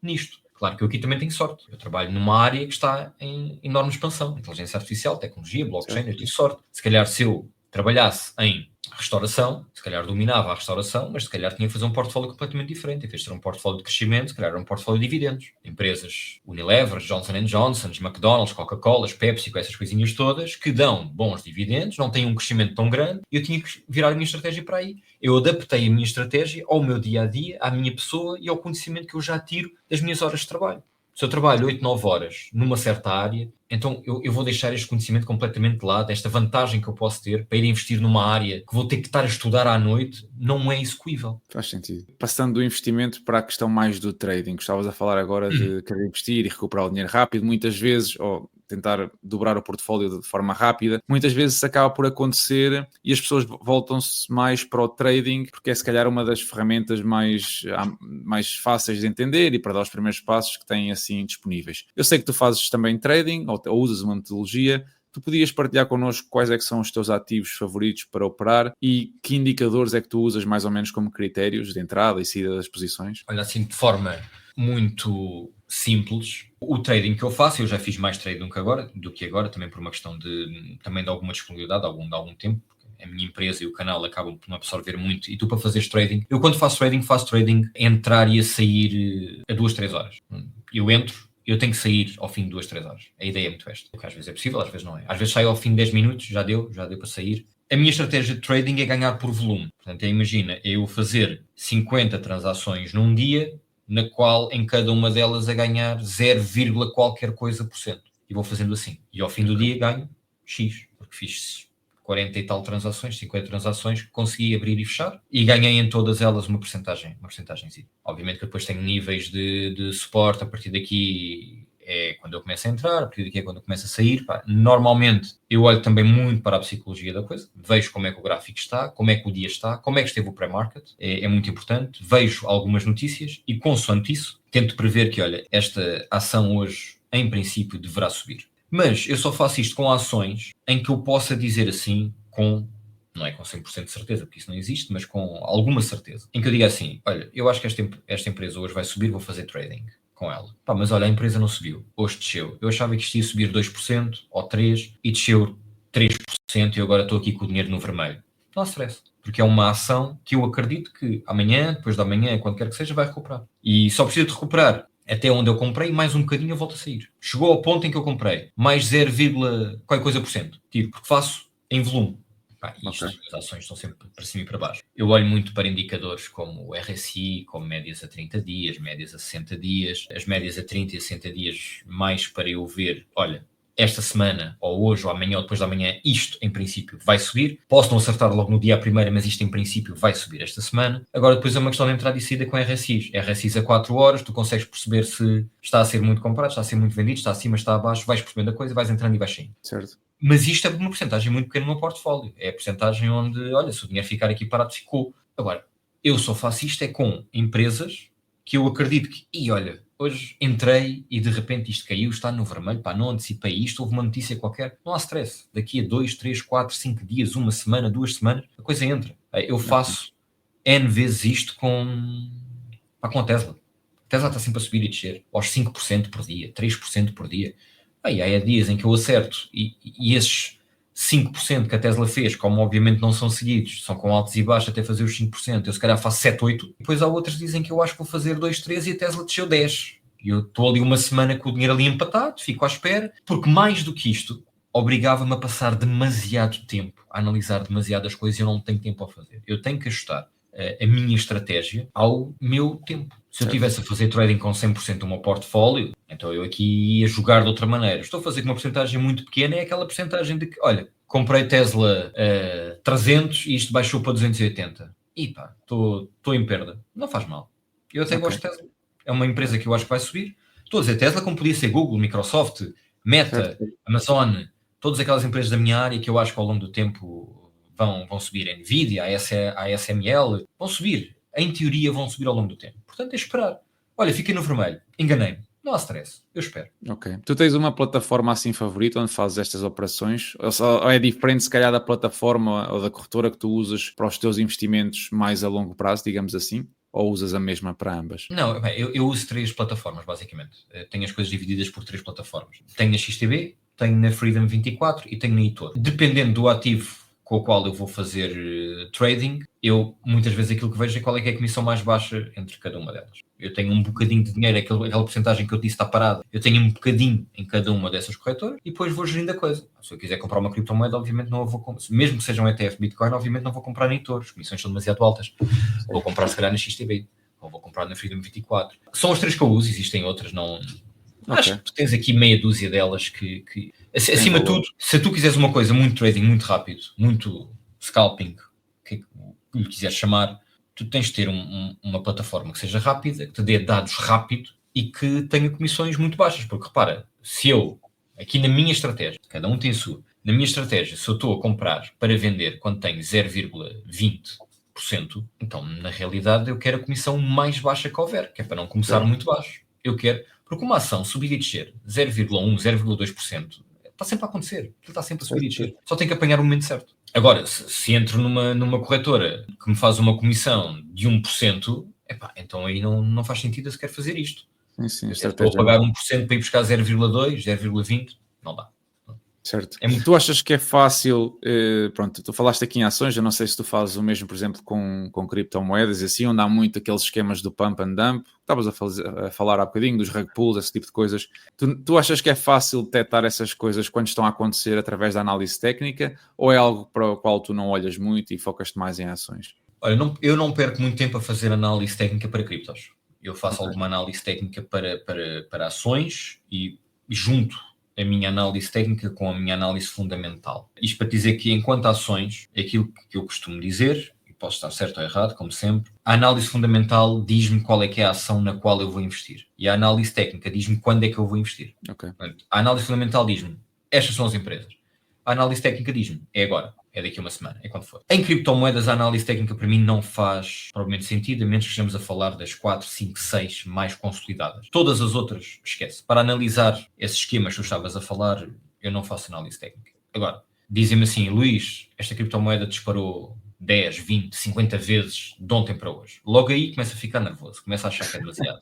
nisto. Claro que eu aqui também tenho sorte. Eu trabalho numa área que está em enorme expansão. Inteligência artificial, tecnologia, blockchain, Certo. eu tive sorte. Se calhar se eu trabalhasse em restauração, se calhar dominava a restauração, mas se calhar tinha que fazer um portfólio completamente diferente. Em vez de ter um portfólio de crescimento, se calhar era um portfólio de dividendos. Empresas Unilever, Johnson Johnson, McDonald's, Coca-Cola, Pepsi, com essas coisinhas todas, que dão bons dividendos, não têm um crescimento tão grande, e eu tinha que virar a minha estratégia para aí. Eu adaptei a minha estratégia ao meu dia-a-dia, à minha pessoa e ao conhecimento que eu já tiro das minhas horas de trabalho. Se eu trabalho 8, 9 horas numa certa área, então eu vou deixar este conhecimento completamente de lado, esta vantagem que eu posso ter para ir investir numa área que vou ter que estar a estudar à noite, não é execuível. Faz sentido. Passando do investimento para a questão mais do trading, gostavas a falar agora de querer investir e recuperar o dinheiro rápido, muitas vezes, ou tentar dobrar o portfólio de forma rápida, muitas vezes isso acaba por acontecer e as pessoas voltam-se mais para o trading, porque é se calhar uma das ferramentas mais fáceis de entender e para dar os primeiros passos que têm assim disponíveis. Eu sei que tu fazes também trading, ou usas uma metodologia. Tu podias partilhar connosco quais é que são os teus ativos favoritos para operar e que indicadores é que tu usas mais ou menos como critérios de entrada e saída das posições? Olha, assim, de forma muito simples, o trading que eu faço, eu já fiz mais trading do que agora, também por uma questão também de alguma disponibilidade, de algum tempo. A minha empresa e o canal acabam por me absorver muito. E tu, para fazeres trading, eu quando faço trading a entrar e a sair a 2, 3 horas. Eu entro, eu tenho que sair ao fim de 2, 3 horas. A ideia é muito esta. Porque às vezes é possível, às vezes não é. Às vezes saio ao fim de 10 minutos, já deu para sair. A minha estratégia de trading é ganhar por volume. Portanto, imagina, eu fazer 50 transações num dia, na qual em cada uma delas a ganhar 0, qualquer coisa por cento. E vou fazendo assim. E ao fim do dia ganho X, porque fiz 40 e tal transações, 50 transações, consegui abrir e fechar e ganhei em todas elas uma porcentagem. Obviamente que depois tenho níveis de suporte, a partir daqui é quando eu começo a entrar, a partir daqui é quando eu começo a sair. Normalmente eu olho também muito para a psicologia da coisa, vejo como é que o gráfico está, como é que o dia está, como é que esteve o pré-market, é muito importante, vejo algumas notícias e consoante isso, tento prever que, olha, esta ação hoje, em princípio, deverá subir. Mas eu só faço isto com ações em que eu possa dizer assim, não é com 100% de certeza, porque isso não existe, mas com alguma certeza. Em que eu diga assim, olha, eu acho que esta empresa hoje vai subir, vou fazer trading com ela. Mas olha, a empresa não subiu, hoje desceu. Eu achava que isto ia subir 2% ou 3% e desceu 3% e eu agora estou aqui com o dinheiro no vermelho. Não há stress, porque é uma ação que eu acredito que amanhã, depois da manhã, quando quer que seja, vai recuperar. E só preciso de recuperar até onde eu comprei, mais um bocadinho eu volto a sair. Chegou ao ponto em que eu comprei, mais 0, qualquer coisa por cento. Tiro, porque faço em volume. As ações estão sempre para cima e para baixo. Eu olho muito para indicadores como o RSI, como médias a 30 dias, médias a 60 dias, as médias a 30 e a 60 dias, mais para eu ver, olha, esta semana, ou hoje, ou amanhã, ou depois da manhã, isto, em princípio, vai subir. Posso não acertar logo no dia à primeira, mas isto, em princípio, vai subir esta semana. Agora, depois é uma questão de entrada e saída com RSIs. RSIs a 4 horas, tu consegues perceber se está a ser muito comprado, está a ser muito vendido, está acima, está abaixo, vais percebendo a coisa, vais entrando e vais saindo. Certo. Mas isto é uma porcentagem muito pequena no meu portfólio. É a porcentagem onde, olha, se o dinheiro ficar aqui parado, ficou. Agora, eu só faço isto é com empresas que eu acredito que, olha, hoje entrei e de repente isto caiu, está no vermelho, não antecipei isto, houve uma notícia qualquer. Não há stress. Daqui a 2, 3, 4, 5 dias, uma semana, 2 semanas, a coisa entra. Eu faço N vezes isto com a Tesla. A Tesla está sempre a subir e descer, aos 5% por dia, 3% por dia. Há dias em que eu acerto e esses 5% que a Tesla fez, como obviamente não são seguidos, são com altos e baixos até fazer os 5%, eu se calhar faço 7, 8, depois há outros que dizem que eu acho que vou fazer 2, 3 e a Tesla desceu 10. E eu estou ali uma semana com o dinheiro ali empatado, fico à espera, porque mais do que isto, obrigava-me a passar demasiado tempo a analisar demasiadas coisas e eu não tenho tempo a fazer. Eu tenho que ajustar a minha estratégia ao meu tempo. Se eu estivesse a fazer trading com 100% do meu portfólio, então eu aqui ia jogar de outra maneira. Estou a fazer com uma porcentagem muito pequena, é aquela porcentagem de que, olha, comprei Tesla 300 e isto baixou para 280. E estou em perda. Não faz mal. Eu até gosto de Tesla. É uma empresa que eu acho que vai subir. Estou a dizer Tesla como podia ser Google, Microsoft, Meta, Amazon, todas aquelas empresas da minha área que eu acho que ao longo do tempo vão subir. A Nvidia, a ASML, vão subir. Em teoria vão subir ao longo do tempo. Portanto, é esperar. Olha, fiquei no vermelho. Enganei-me. Não há stress, eu espero. Ok. Tu tens uma plataforma assim favorita onde fazes estas operações? Ou é diferente, se calhar, da plataforma ou da corretora que tu usas para os teus investimentos mais a longo prazo, digamos assim? Ou usas a mesma para ambas? Não, bem, eu uso 3 plataformas, basicamente. Tenho as coisas divididas por 3 plataformas. Tenho na XTB, tenho na Freedom 24 e tenho na eToro. Dependendo do ativo com o qual eu vou fazer trading, eu muitas vezes aquilo que vejo é qual é que é a comissão mais baixa entre cada uma delas. Eu tenho um bocadinho de dinheiro, aquela porcentagem que eu disse está parada, eu tenho um bocadinho em cada uma dessas corretoras e depois vou gerindo a coisa. Se eu quiser comprar uma criptomoeda, obviamente não a vou comprar. Mesmo que seja um ETF Bitcoin, obviamente não vou comprar na eToro, as comissões são demasiado altas. Vou comprar se calhar na XTB. Ou vou comprar na Freedom 24. São as 3 que eu uso, existem outras, não... Okay. Acho que tu tens aqui meia dúzia delas que acima de tudo, se tu quiseres uma coisa muito trading, muito rápido, muito scalping, que lhe quiseres chamar, tu tens de ter uma plataforma que seja rápida, que te dê dados rápido e que tenha comissões muito baixas, porque repara, se eu, aqui na minha estratégia, cada um tem a sua, na minha estratégia, se eu estou a comprar para vender quando tenho 0,20%, então na realidade eu quero a comissão mais baixa que houver, que é para não começar muito baixo. Eu quero, porque uma ação subir e descer 0,1%, 0,2%, está sempre a acontecer, está sempre a subir e descer, só tem que apanhar o momento certo. Agora, se entro numa corretora que me faz uma comissão de 1%, então aí não faz sentido eu sequer fazer isto. Sim, estou a pagar 1% para ir buscar 0,2%, 0,20%, não dá. Certo. Tu achas que é fácil, pronto, tu falaste aqui em ações, eu não sei se tu fazes o mesmo, por exemplo, com criptomoedas e assim, onde há muito aqueles esquemas do pump and dump, estavas a falar há bocadinho dos rug pulls, esse tipo de coisas. Tu achas que é fácil detectar essas coisas quando estão a acontecer através da análise técnica, ou é algo para o qual tu não olhas muito e focas-te mais em ações? Olha, eu não perco muito tempo a fazer análise técnica para criptos. Eu faço alguma análise técnica para ações e junto a minha análise técnica com a minha análise fundamental. Isto para dizer que, enquanto ações, é aquilo que eu costumo dizer, e posso estar certo ou errado, como sempre, a análise fundamental diz-me qual é que é a ação na qual eu vou investir. E a análise técnica diz-me quando é que eu vou investir. Okay. Portanto, a análise fundamental diz-me, estas são as empresas. A análise técnica diz-me, é agora, é daqui a uma semana, é quando for. Em criptomoedas, a análise técnica para mim não faz provavelmente sentido, a menos que estejamos a falar das 4, 5, 6 mais consolidadas. Todas as outras, esquece. Para analisar esses esquemas que tu estavas a falar, eu não faço análise técnica. Agora, dizem-me assim, Luís, esta criptomoeda disparou 10, 20, 50 vezes de ontem para hoje. Logo aí começa a ficar nervoso, começa a achar que é demasiado.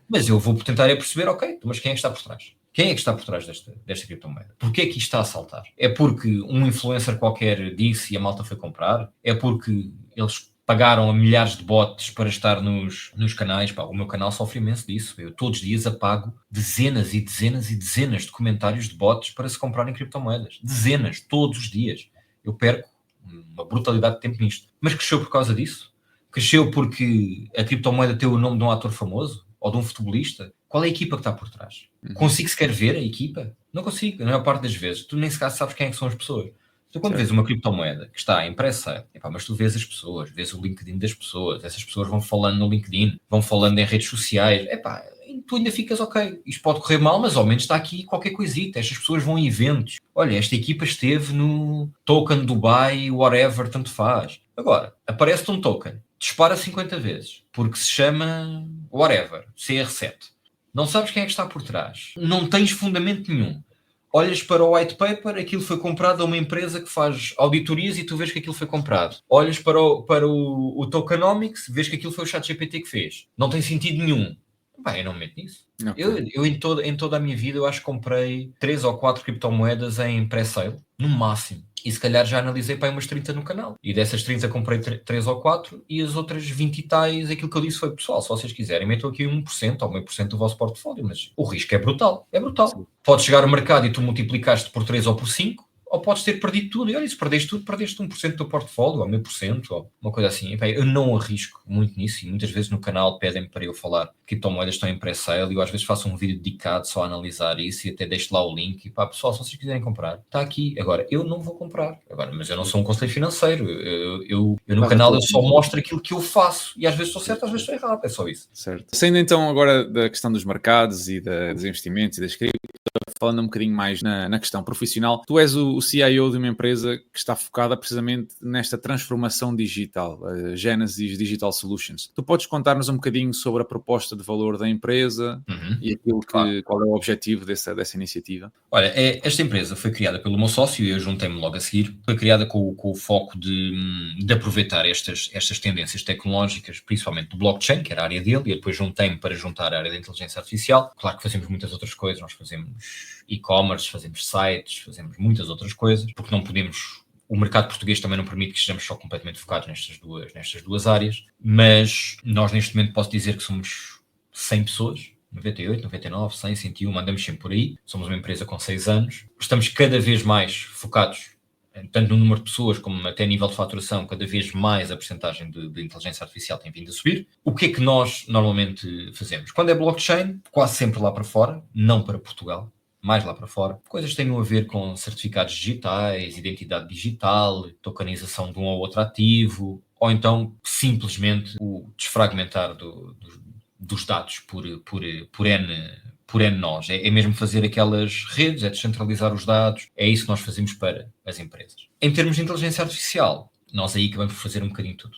Mas eu vou tentar perceber, ok, mas quem é que está por trás? Quem é que está por trás desta criptomoeda? Porquê é que isto está a saltar? É porque um influencer qualquer disse e a malta foi comprar? É porque eles pagaram a milhares de bots para estar nos canais? O meu canal sofre imenso disso. Eu todos os dias apago dezenas e dezenas e dezenas de comentários de bots para se comprarem criptomoedas. Dezenas, todos os dias. Eu perco uma brutalidade de tempo nisto. Mas cresceu por causa disso? Cresceu porque a criptomoeda tem o nome de um ator famoso? Ou de um futebolista? Qual é a equipa que está por trás? Consigo sequer ver a equipa? Não consigo, na maior parte das vezes. Tu nem sequer sabes quem é que são as pessoas. Tu quando vês uma criptomoeda que está impressa, mas tu vês as pessoas, vês o LinkedIn das pessoas, essas pessoas vão falando no LinkedIn, vão falando em redes sociais, tu ainda ficas ok. Isto pode correr mal, mas ao menos está aqui qualquer coisita. Estas pessoas vão em eventos. Olha, esta equipa esteve no Token Dubai, whatever, tanto faz. Agora, aparece-te um token, dispara 50 vezes, porque se chama whatever, CR7. Não sabes quem é que está por trás. Não tens fundamento nenhum. Olhas para o white paper, aquilo foi comprado a uma empresa que faz auditorias e tu vês que aquilo foi comprado. Olhas para o tokenomics, vês que aquilo foi o ChatGPT que fez. Não tem sentido nenhum. Eu não me meto nisso. Okay. Eu em toda a minha vida, eu acho que comprei 3 ou 4 criptomoedas em pré-sale, no máximo. E se calhar já analisei para umas 30 no canal. E dessas 30 comprei 3 ou 4 e as outras 20 e tais, aquilo que eu disse foi, pessoal, se vocês quiserem, metam aqui 1% ou 0,5% do vosso portfólio, mas o risco é brutal. É brutal. Sim. Podes chegar ao mercado e tu multiplicaste por 3 ou por 5, ou podes ter perdido tudo. E olha, se perdeste tudo, perdeste 1% do portfólio, ou 0,5%, ou uma coisa assim. Eu não arrisco muito nisso, e muitas vezes no canal pedem-me para eu falar que criptomoedas estão em pré-sale, e eu às vezes faço um vídeo dedicado só a analisar isso, e até deixo lá o link, e pessoal, se vocês quiserem comprar, está aqui. Agora, eu não vou comprar. Agora, mas eu não sou um conselheiro financeiro. Eu no canal eu só mostro aquilo que eu faço, e às vezes estou certo, às vezes estou errado, é só isso. Certo. Saindo então agora da questão dos mercados e dos investimentos e das criptos, falando um bocadinho mais na questão profissional, tu és o CIO de uma empresa que está focada precisamente nesta transformação digital, Genesis Digital Solutions. Tu podes contar-nos um bocadinho sobre a proposta de valor da empresa E aquilo Claro. qual é o objetivo dessa iniciativa? Olha, esta empresa foi criada pelo meu sócio e eu juntei-me logo a seguir. Foi criada com o foco de aproveitar estas tendências tecnológicas, principalmente do blockchain, que era a área dele, e eu depois juntei-me para juntar a área da inteligência artificial. Claro que fazemos muitas outras coisas, nós fazemos e-commerce, fazemos sites, fazemos muitas outras coisas, porque não podemos... O mercado português também não permite que estejamos só completamente focados nestas duas áreas, mas nós neste momento posso dizer que somos 100 pessoas, 98, 99, 100, 101, andamos sempre por aí. Somos uma empresa com 6 anos. Estamos cada vez mais focados, tanto no número de pessoas como até a nível de faturação, cada vez mais a percentagem de inteligência artificial tem vindo a subir. O que é que nós normalmente fazemos? Quando é blockchain, quase sempre lá para fora, não para Portugal, mais lá para fora. Coisas que tenham a ver com certificados digitais, identidade digital, tokenização de um ou outro ativo, ou então simplesmente o desfragmentar dos dados por N nós. É mesmo fazer aquelas redes, é descentralizar os dados, é isso que nós fazemos para as empresas. Em termos de inteligência artificial, nós aí acabamos por fazer um bocadinho tudo.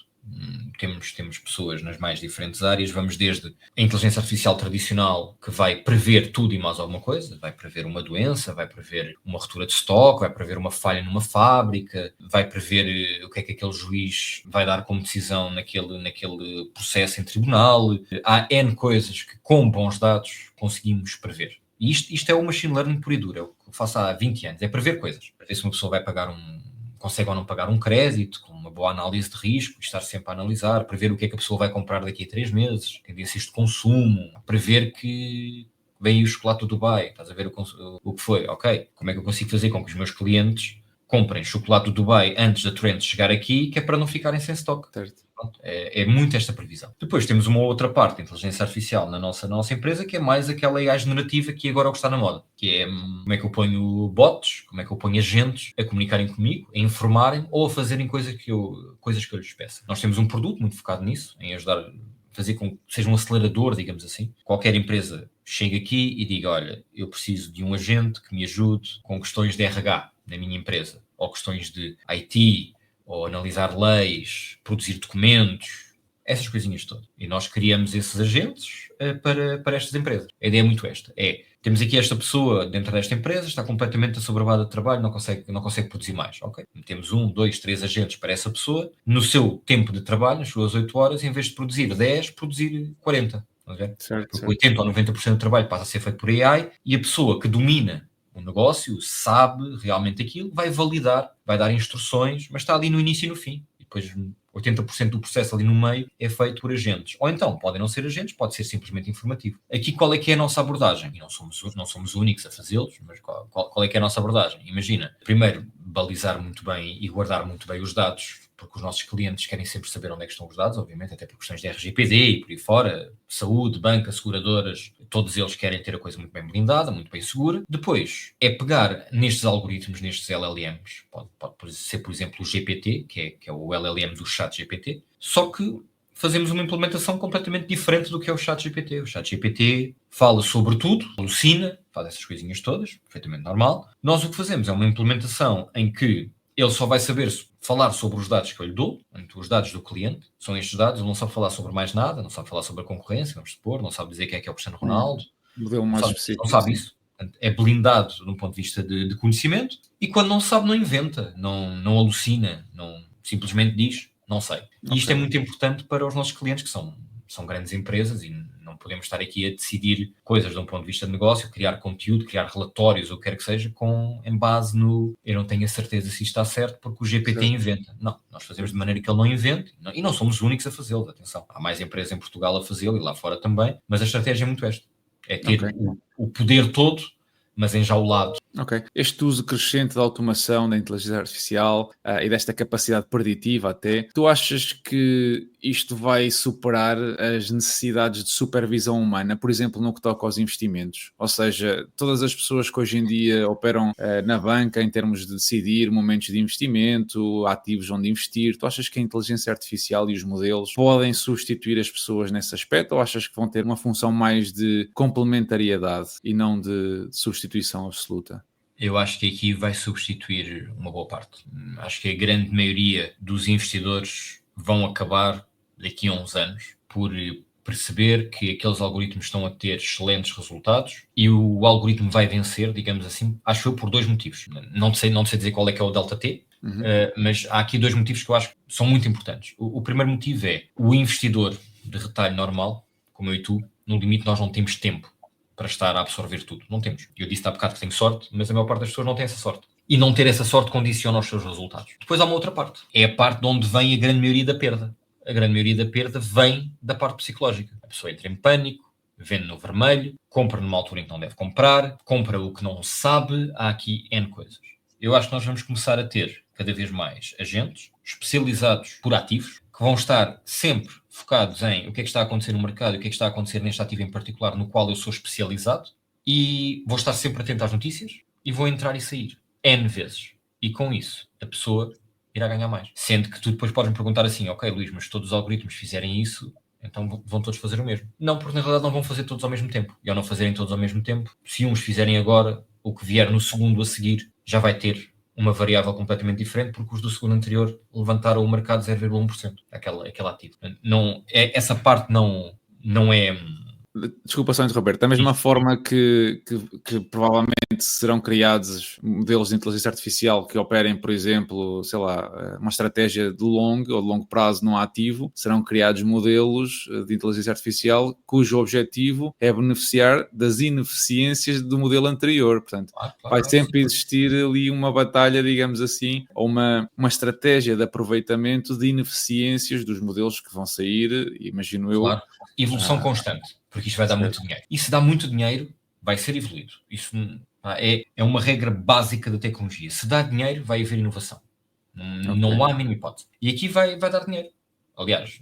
Temos pessoas nas mais diferentes áreas, vamos desde a inteligência artificial tradicional, que vai prever tudo e mais alguma coisa, vai prever uma doença, vai prever uma ruptura de estoque, vai prever uma falha numa fábrica, vai prever o que é que aquele juiz vai dar como decisão naquele processo em tribunal. Há N coisas que, com bons dados, conseguimos prever. E isto é o machine learning puro e duro, é o que eu faço há 20 anos, é prever coisas, para ver se uma pessoa vai pagar consegue ou não pagar um crédito, com uma boa análise de risco, estar sempre a analisar, prever o que é que a pessoa vai comprar daqui a 3 meses, tendências de consumo, prever que vem aí o chocolate do Dubai, estás a ver o que foi, ok, como é que eu consigo fazer com que os meus clientes comprem chocolate do Dubai antes da trend chegar aqui, que é para não ficarem sem stock. Certo. Pronto, é muito esta previsão. Depois temos uma outra parte de inteligência artificial na nossa empresa, que é mais aquela AI generativa que agora é o que está na moda, que é como é que eu ponho bots, como é que eu ponho agentes a comunicarem comigo, a informarem ou a fazerem coisas que eu lhes peça. Nós temos um produto muito focado nisso, em ajudar fazer com que seja um acelerador, digamos assim. Qualquer empresa chega aqui e diga, olha, eu preciso de um agente que me ajude com questões de RH na minha empresa, ou questões de IT, ou analisar leis, produzir documentos, essas coisinhas todas. E nós criamos esses agentes para estas empresas. A ideia é muito esta. Temos aqui esta pessoa dentro desta empresa, está completamente assoberbada de trabalho, não consegue produzir mais. Ok? Temos 1, 2, 3 agentes para essa pessoa, no seu tempo de trabalho, nas suas 8 horas, em vez de produzir 10, produzir 40. Porque 80 ou 90% do trabalho passa a ser feito por AI e a pessoa que domina o negócio, sabe realmente aquilo, vai validar, vai dar instruções, mas está ali no início e no fim. E depois 80% do processo ali no meio é feito por agentes. Ou então, podem não ser agentes, pode ser simplesmente informativo. Aqui qual é que é a nossa abordagem? E não somos únicos a fazê-los, mas qual é que é a nossa abordagem? Imagina, primeiro, balizar muito bem e guardar muito bem os dados, porque os nossos clientes querem sempre saber onde é que estão os dados, obviamente, até por questões de RGPD e por aí fora, saúde, banca, seguradoras, todos eles querem ter a coisa muito bem blindada, muito bem segura. Depois, é pegar nestes algoritmos, nestes LLMs, pode ser, por exemplo, o GPT, que é o LLM do ChatGPT, só que fazemos uma implementação completamente diferente do que é o ChatGPT. O ChatGPT fala sobre tudo, alucina, faz essas coisinhas todas, perfeitamente normal. Nós o que fazemos é uma implementação em que ele só vai saber falar sobre os dados que eu lhe dou, os dados do cliente, são estes dados, ele não sabe falar sobre mais nada, não sabe falar sobre a concorrência, vamos supor, não sabe dizer quem é o Cristiano Ronaldo, Modelo mais específico. não sabe isso. Portanto, é blindado de um ponto de vista de conhecimento e quando não sabe não inventa, não alucina, não simplesmente diz, não sei. E isto é muito importante para os nossos clientes que são grandes empresas e não podemos estar aqui a decidir coisas de um ponto de vista de negócio, criar conteúdo, criar relatórios, ou o que quer que seja, em base no eu não tenho a certeza se isto está certo porque o GPT inventa. Não, nós fazemos de maneira que ele não invente e não somos os únicos a fazê-lo, atenção. Há mais empresas em Portugal a fazê-lo e lá fora também, mas a estratégia é muito esta. É ter o poder todo, mas enjaulado. Ok. Este uso crescente da automação, da inteligência artificial e desta capacidade preditiva até, tu achas que isto vai superar as necessidades de supervisão humana, por exemplo, no que toca aos investimentos? Ou seja, todas as pessoas que hoje em dia operam na banca em termos de decidir momentos de investimento, ativos onde investir, tu achas que a inteligência artificial e os modelos podem substituir as pessoas nesse aspecto ou achas que vão ter uma função mais de complementariedade e não de substituição absoluta? Eu acho que aqui vai substituir uma boa parte. Acho que a grande maioria dos investidores vão acabar daqui a uns anos por perceber que aqueles algoritmos estão a ter excelentes resultados e o algoritmo vai vencer, digamos assim, acho eu, por 2 motivos. Não sei dizer qual é que é o delta T, mas há aqui 2 motivos que eu acho que são muito importantes. O primeiro motivo é o investidor de retalho normal, como eu e tu, no limite nós não temos tempo para estar a absorver tudo. Não temos. Eu disse há bocado que tenho sorte, mas a maior parte das pessoas não tem essa sorte. E não ter essa sorte condiciona os seus resultados. Depois há uma outra parte. É a parte de onde vem a grande maioria da perda. A grande maioria da perda vem da parte psicológica. A pessoa entra em pânico, vende no vermelho, compra numa altura em que não deve comprar, compra o que não sabe. Há aqui N coisas. Eu acho que nós vamos começar a ter cada vez mais agentes especializados por ativos que vão estar sempre focados em o que é que está a acontecer no mercado, o que é que está a acontecer neste ativo em particular no qual eu sou especializado, e vou estar sempre atento às notícias e vou entrar e sair N vezes. E com isso, a pessoa irá ganhar mais. Sendo que tu depois podes me perguntar assim, ok, Luís, mas se todos os algoritmos fizerem isso, então vão todos fazer o mesmo. Não, porque na realidade não vão fazer todos ao mesmo tempo. E ao não fazerem todos ao mesmo tempo, se uns fizerem agora, o que vier no segundo a seguir já vai ter uma variável completamente diferente, porque os do segundo anterior levantaram o mercado 0,1%, aquele ativo. Não, essa parte não é... Desculpa só interromper. Da mesma forma que provavelmente serão criados modelos de inteligência artificial que operem, por exemplo, sei lá, uma estratégia de longo ou de longo prazo num ativo, serão criados modelos de inteligência artificial cujo objetivo é beneficiar das ineficiências do modelo anterior. Portanto, vai sempre existir ali uma batalha, digamos assim, ou uma estratégia de aproveitamento de ineficiências dos modelos que vão sair, imagino eu. Claro. Evolução constante, porque isto vai dar muito dinheiro. E se dá muito dinheiro, vai ser evoluído. Isso é uma regra básica da tecnologia. Se dá dinheiro, vai haver inovação. Não há a mínima hipótese. E aqui vai dar dinheiro. Aliás,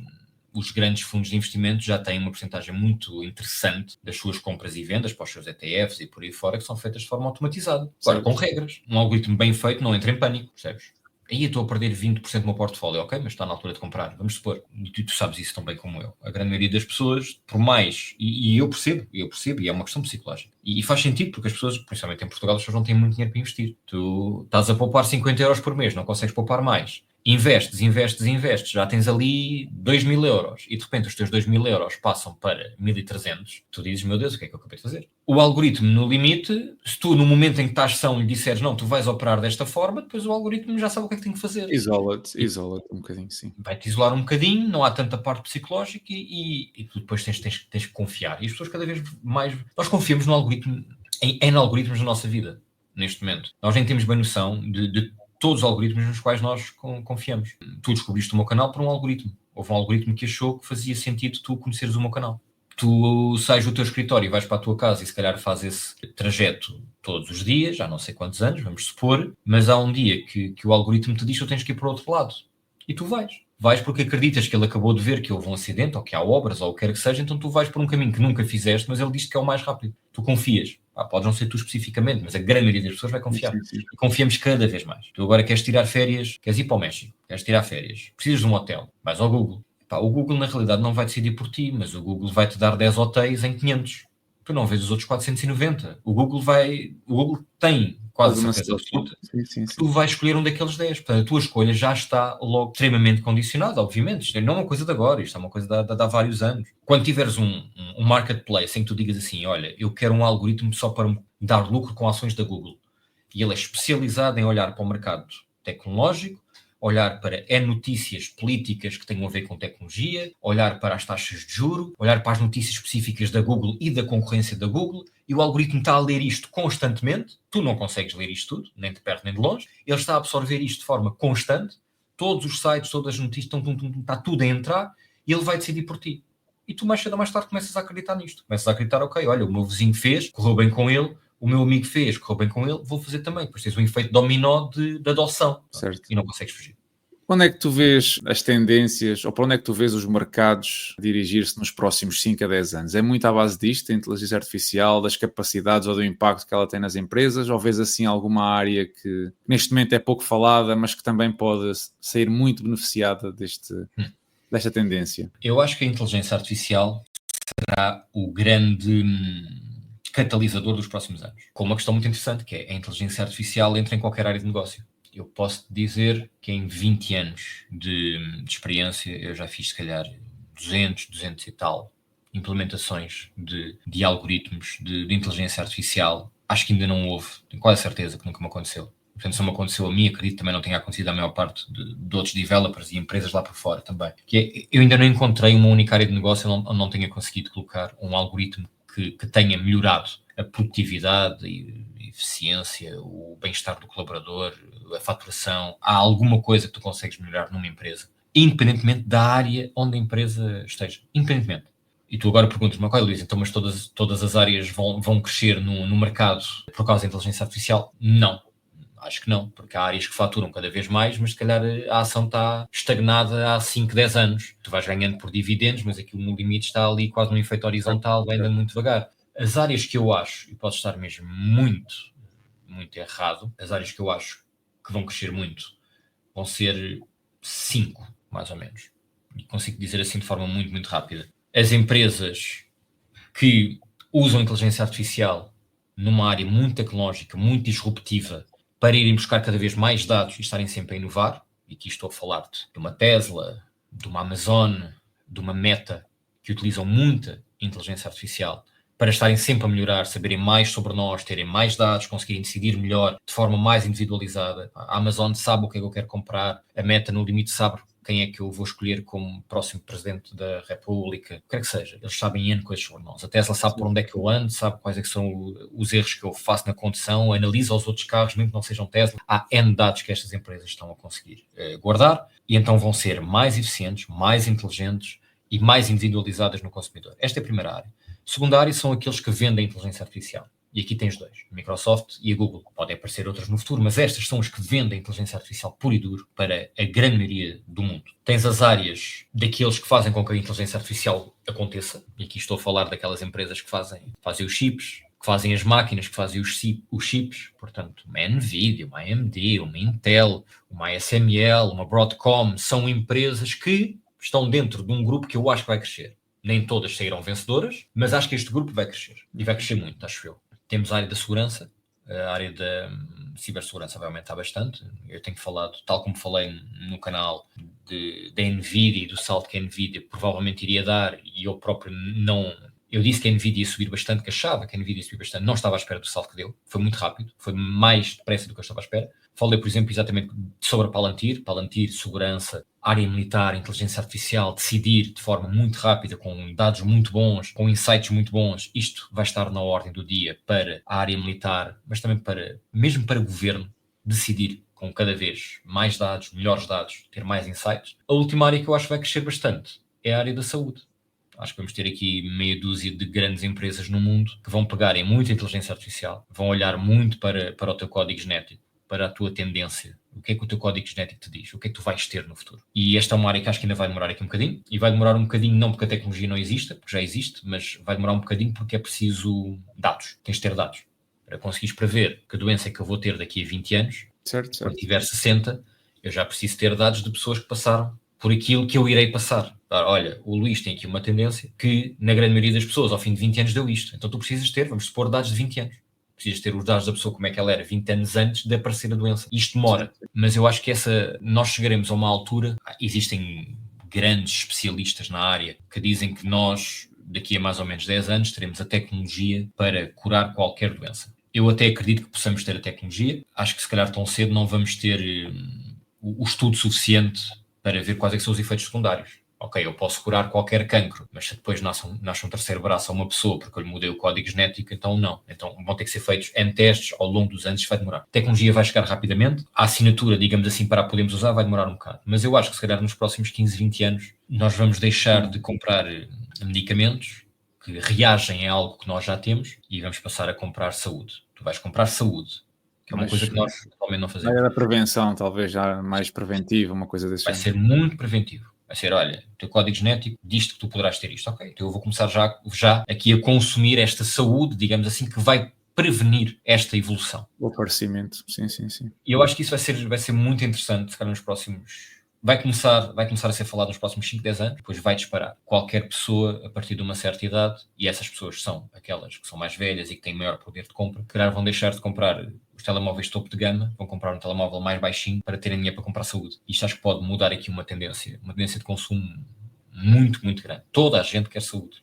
os grandes fundos de investimento já têm uma porcentagem muito interessante das suas compras e vendas para os seus ETFs e por aí fora, que são feitas de forma automatizada. Claro, com regras. Um algoritmo bem feito não entra em pânico, percebes? Aí eu estou a perder 20% do meu portfólio, ok, mas está na altura de comprar, vamos supor, e tu sabes isso tão bem como eu. A grande maioria das pessoas, por mais, e eu percebo, e é uma questão psicológica. E faz sentido, porque as pessoas, principalmente em Portugal, as pessoas não têm muito dinheiro para investir. Tu estás a poupar 50 euros por mês, não consegues poupar mais. Investes, já tens ali 2.000 euros e de repente os teus 2.000 euros passam para 1.300, tu dizes, meu Deus, o que é que eu acabei de fazer? O algoritmo, no limite, se tu no momento em que estás são lhe disseres, não, tu vais operar desta forma, depois o algoritmo já sabe o que é que tem que fazer. Isola-te um bocadinho, sim. Vai-te isolar um bocadinho, não há tanta parte psicológica e tu depois tens que confiar. E as pessoas cada vez mais... Nós confiamos no algoritmo, em algoritmos na nossa vida, neste momento. Nós nem temos bem noção de todos os algoritmos nos quais nós confiamos. Tu descobriste o meu canal por um algoritmo. Houve um algoritmo que achou que fazia sentido tu conheceres o meu canal. Tu sais do teu escritório e vais para a tua casa e se calhar fazes esse trajeto todos os dias, já não sei quantos anos, vamos supor, mas há um dia que o algoritmo te diz que tu tens que ir para o outro lado. E tu vais. Vais porque acreditas que ele acabou de ver que houve um acidente, ou que há obras, ou o que quer que seja, então tu vais por um caminho que nunca fizeste, mas ele diz que é o mais rápido. Tu confias. Podes não ser tu especificamente, mas a grande maioria das pessoas vai confiar. Sim. E confiamos cada vez mais. Tu agora queres tirar férias, queres ir para o México, queres tirar férias, precisas de um hotel, vais ao Google. O Google na realidade não vai decidir por ti, mas o Google vai-te dar 10 hotéis em 500. Tu não vês os outros 490. O Google tem quase certeza absoluta que tu vais escolher um daqueles 10. Portanto, a tua escolha já está logo extremamente condicionada, obviamente. Isto não é uma coisa de agora, isto é uma coisa de há vários anos. Quando tiveres um marketplace em que tu digas assim, olha, eu quero um algoritmo só para dar lucro com ações da Google, e ele é especializado em olhar para o mercado tecnológico, olhar para notícias políticas que tenham a ver com tecnologia, olhar para as taxas de juro, olhar para as notícias específicas da Google e da concorrência da Google, e o algoritmo está a ler isto constantemente, tu não consegues ler isto tudo, nem de perto nem de longe, ele está a absorver isto de forma constante, todos os sites, todas as notícias, está tudo a entrar, e ele vai decidir por ti. E tu mais cedo ou mais tarde começas a acreditar nisto. Começas a acreditar, ok, olha, o meu vizinho fez, correu bem com ele, o meu amigo fez, correu bem com ele, vou fazer também. Depois tens um efeito dominó de adoção. Certo. E não consegues fugir. Onde é que tu vês as tendências, ou para onde é que tu vês os mercados dirigir-se nos próximos 5 a 10 anos? É muito à base disto, da inteligência artificial, das capacidades ou do impacto que ela tem nas empresas? Ou vês assim alguma área que neste momento é pouco falada, mas que também pode sair muito beneficiada desta tendência? Eu acho que a inteligência artificial será o grande catalisador dos próximos anos. Com uma questão muito interessante, que é a inteligência artificial entra em qualquer área de negócio. Eu posso dizer que em 20 anos de experiência eu já fiz, se calhar, 200 e tal implementações de algoritmos de inteligência artificial, acho que ainda não houve. Tenho quase certeza que nunca me aconteceu. Portanto, se não me aconteceu a mim, acredito que também não tenha acontecido à maior parte de outros developers e empresas lá por fora também. Eu ainda não encontrei uma única área de negócio onde não tenha conseguido colocar um algoritmo que tenha melhorado a produtividade e eficiência, o bem-estar do colaborador, a faturação. Há alguma coisa que tu consegues melhorar numa empresa, independentemente da área onde a empresa esteja. Independentemente. E tu agora perguntas-me, ok, Luís, então mas todas as áreas vão crescer no mercado por causa da inteligência artificial? Não. Acho que não, porque há áreas que faturam cada vez mais, mas se calhar a ação está estagnada há 5, 10 anos. Tu vais ganhando por dividendos, mas aquilo no limite está ali quase num efeito horizontal, vai andando muito devagar. As áreas que eu acho, e posso estar mesmo muito, muito errado, as áreas que eu acho que vão crescer muito vão ser 5, mais ou menos. E consigo dizer assim de forma muito, muito rápida. As empresas que usam inteligência artificial numa área muito tecnológica, muito disruptiva, para irem buscar cada vez mais dados e estarem sempre a inovar, e aqui estou a falar-te de uma Tesla, de uma Amazon, de uma Meta, que utilizam muita inteligência artificial para estarem sempre a melhorar, saberem mais sobre nós, terem mais dados, conseguirem decidir melhor, de forma mais individualizada. A Amazon sabe o que é que eu quero comprar, a Meta, no limite, sabe quem é que eu vou escolher como próximo presidente da República, o que quer que seja. Eles sabem N coisas sobre nós. A Tesla sabe por onde é que eu ando, sabe quais é que são os erros que eu faço na condução, analisa os outros carros, mesmo que não sejam Tesla. Há N dados que estas empresas estão a conseguir guardar e então vão ser mais eficientes, mais inteligentes e mais individualizadas no consumidor. Esta é a primeira área. A segunda área são aqueles que vendem a inteligência artificial. E aqui tens dois, a Microsoft e a Google. Podem aparecer outras no futuro, mas estas são as que vendem a inteligência artificial pura e duro para a grande maioria do mundo. Tens as áreas daqueles que fazem com que a inteligência artificial aconteça, e aqui estou a falar daquelas empresas que fazem os chips, que fazem as máquinas, que fazem os chips, portanto, uma NVIDIA, uma AMD, uma Intel, uma ASML, uma Broadcom, são empresas que estão dentro de um grupo que eu acho que vai crescer. Nem todas saíram vencedoras, mas acho que este grupo vai crescer, e vai crescer muito, acho eu. Temos a área da segurança, a área da cibersegurança vai aumentar bastante. Eu tenho falado, tal como falei no canal da NVIDIA e do salto que a NVIDIA provavelmente iria dar, e eu próprio não... Eu disse que a NVIDIA ia subir bastante, que achava que a NVIDIA ia subir bastante, não estava à espera do salto que deu, foi muito rápido, foi mais depressa do que eu estava à espera. Falei, por exemplo, exatamente sobre a Palantir, segurança, área militar, inteligência artificial, decidir de forma muito rápida, com dados muito bons, com insights muito bons. Isto vai estar na ordem do dia para a área militar, mas também mesmo para o governo, decidir com cada vez mais dados, melhores dados, ter mais insights. A última área que eu acho que vai crescer bastante é a área da saúde. Acho que vamos ter aqui meia dúzia de grandes empresas no mundo que vão pegar em muita inteligência artificial, vão olhar muito para o teu código genético, para a tua tendência, o que é que o teu código genético te diz, o que é que tu vais ter no futuro. E esta é uma área que acho que ainda vai demorar aqui um bocadinho, e vai demorar um bocadinho não porque a tecnologia não exista, porque já existe, mas vai demorar um bocadinho porque é preciso dados, tens de ter dados. Para conseguires prever que doença é que eu vou ter daqui a 20 anos, Certo. quando tiver 60, eu já preciso ter dados de pessoas que passaram por aquilo que eu irei passar. Olha, o Luís tem aqui uma tendência que, na grande maioria das pessoas, ao fim de 20 anos deu isto. Então tu precisas ter, vamos supor, dados de 20 anos. Precisas ter os dados da pessoa, como é que ela era 20 anos antes de aparecer a doença. Isto demora, mas eu acho que nós chegaremos a uma altura, existem grandes especialistas na área que dizem que nós, daqui a mais ou menos 10 anos, teremos a tecnologia para curar qualquer doença. Eu até acredito que possamos ter a tecnologia. Acho que se calhar tão cedo não vamos ter o estudo suficiente para ver quais é que são os efeitos secundários. Ok, eu posso curar qualquer cancro, mas se depois nasce um terceiro braço a uma pessoa porque eu lhe mudei o código genético, então não. Então vão ter que ser feitos N testes ao longo dos anos, vai demorar. A tecnologia vai chegar rapidamente, a assinatura, digamos assim, para a podermos usar vai demorar um bocado. Mas eu acho que se calhar nos próximos 15, 20 anos nós vamos deixar de comprar medicamentos que reagem a algo que nós já temos e vamos passar a comprar saúde. Tu vais comprar saúde, que é uma coisa que nós atualmente não fazemos. Área da prevenção, talvez já mais preventiva, uma coisa desse Vai género. ser muito preventivo. Vai ser, olha, o teu código genético diz-te que tu poderás ter isto. Ok, então eu vou começar já aqui a consumir esta saúde, digamos assim, que vai prevenir esta evolução. O aparecimento, sim. E eu acho que isso vai ser muito interessante, se calhar nos próximos... Vai começar a ser falado nos próximos 5, 10 anos, depois vai disparar. Qualquer pessoa, a partir de uma certa idade, e essas pessoas são aquelas que são mais velhas e que têm maior poder de compra, que calhar vão deixar de comprar os telemóveis topo de gama, vão comprar um telemóvel mais baixinho para terem dinheiro para comprar saúde. Isto acho que pode mudar aqui uma tendência de consumo muito, muito grande. Toda a gente quer saúde.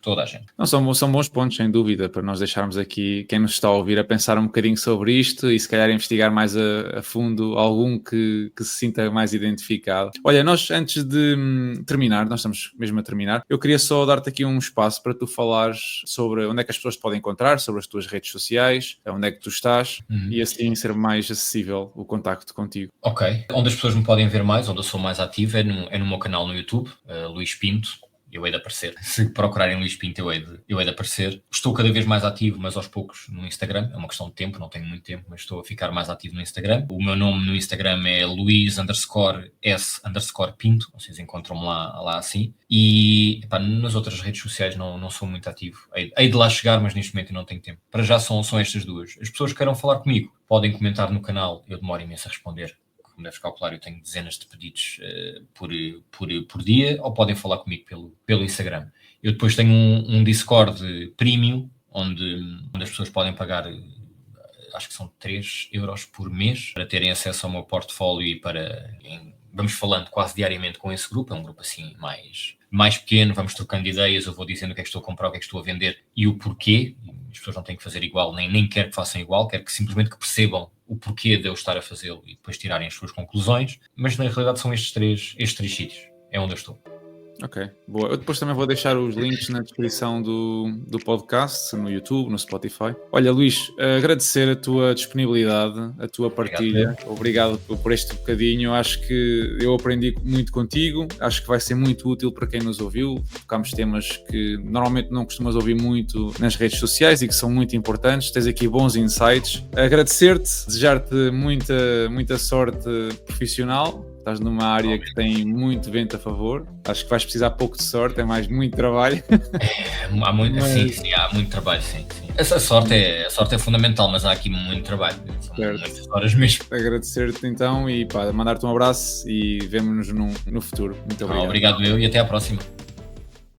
toda a gente. Não, são bons pontos, sem dúvida, para nós deixarmos aqui quem nos está a ouvir a pensar um bocadinho sobre isto e se calhar investigar mais a fundo algum que se sinta mais identificado. Olha, nós antes de terminar, nós estamos mesmo a terminar, eu queria só dar-te aqui um espaço para tu falares sobre onde é que as pessoas te podem encontrar, sobre as tuas redes sociais, onde é que tu estás e assim ser mais acessível o contacto contigo. Ok. Onde as pessoas me podem ver mais, onde eu sou mais ativo, é no meu canal no YouTube, Luís Pinto. Eu hei de aparecer. Se procurarem Luís Pinto, eu hei de aparecer. Estou cada vez mais ativo, mas aos poucos no Instagram. É uma questão de tempo, não tenho muito tempo, mas estou a ficar mais ativo no Instagram. O meu nome no Instagram é Luís_S_Pinto. Vocês encontram-me lá assim. E nas outras redes sociais não sou muito ativo. Hei de lá chegar, mas neste momento eu não tenho tempo. Para já são estas duas. As pessoas que queiram falar comigo podem comentar no canal. Eu demoro imenso a responder. Como deves calcular, eu tenho dezenas de pedidos por dia, ou podem falar comigo pelo Instagram. Eu depois tenho um Discord Premium, onde as pessoas podem pagar, acho que são 3 euros por mês, para terem acesso ao meu portfólio e vamos falando quase diariamente com esse grupo. É um grupo assim mais pequeno, vamos trocando ideias, eu vou dizendo o que é que estou a comprar, o que é que estou a vender e o porquê. As pessoas não têm que fazer igual, nem quero que façam igual, quero que simplesmente que percebam o porquê de eu estar a fazê-lo e depois tirarem as suas conclusões, mas na realidade são estes três sítios, é onde eu estou. Ok, boa. Eu depois também vou deixar os links na descrição do podcast, no YouTube, no Spotify. Olha, Luís, agradecer a tua disponibilidade, a tua partilha. Obrigado por este bocadinho. Acho que eu aprendi muito contigo. Acho que vai ser muito útil para quem nos ouviu. Tocámos temas que normalmente não costumas ouvir muito nas redes sociais e que são muito importantes. Tens aqui bons insights. Agradecer-te, desejar-te muita sorte profissional. Estás numa área que tem muito vento a favor. Acho que vais precisar pouco de sorte, é mais muito trabalho. Há muito, sim, há muito trabalho, sim. A sorte é fundamental, mas há aqui muito trabalho. São muitas horas mesmo. Agradecer-te então e mandar-te um abraço e vemo-nos no futuro. Muito obrigado. Obrigado eu e até à próxima.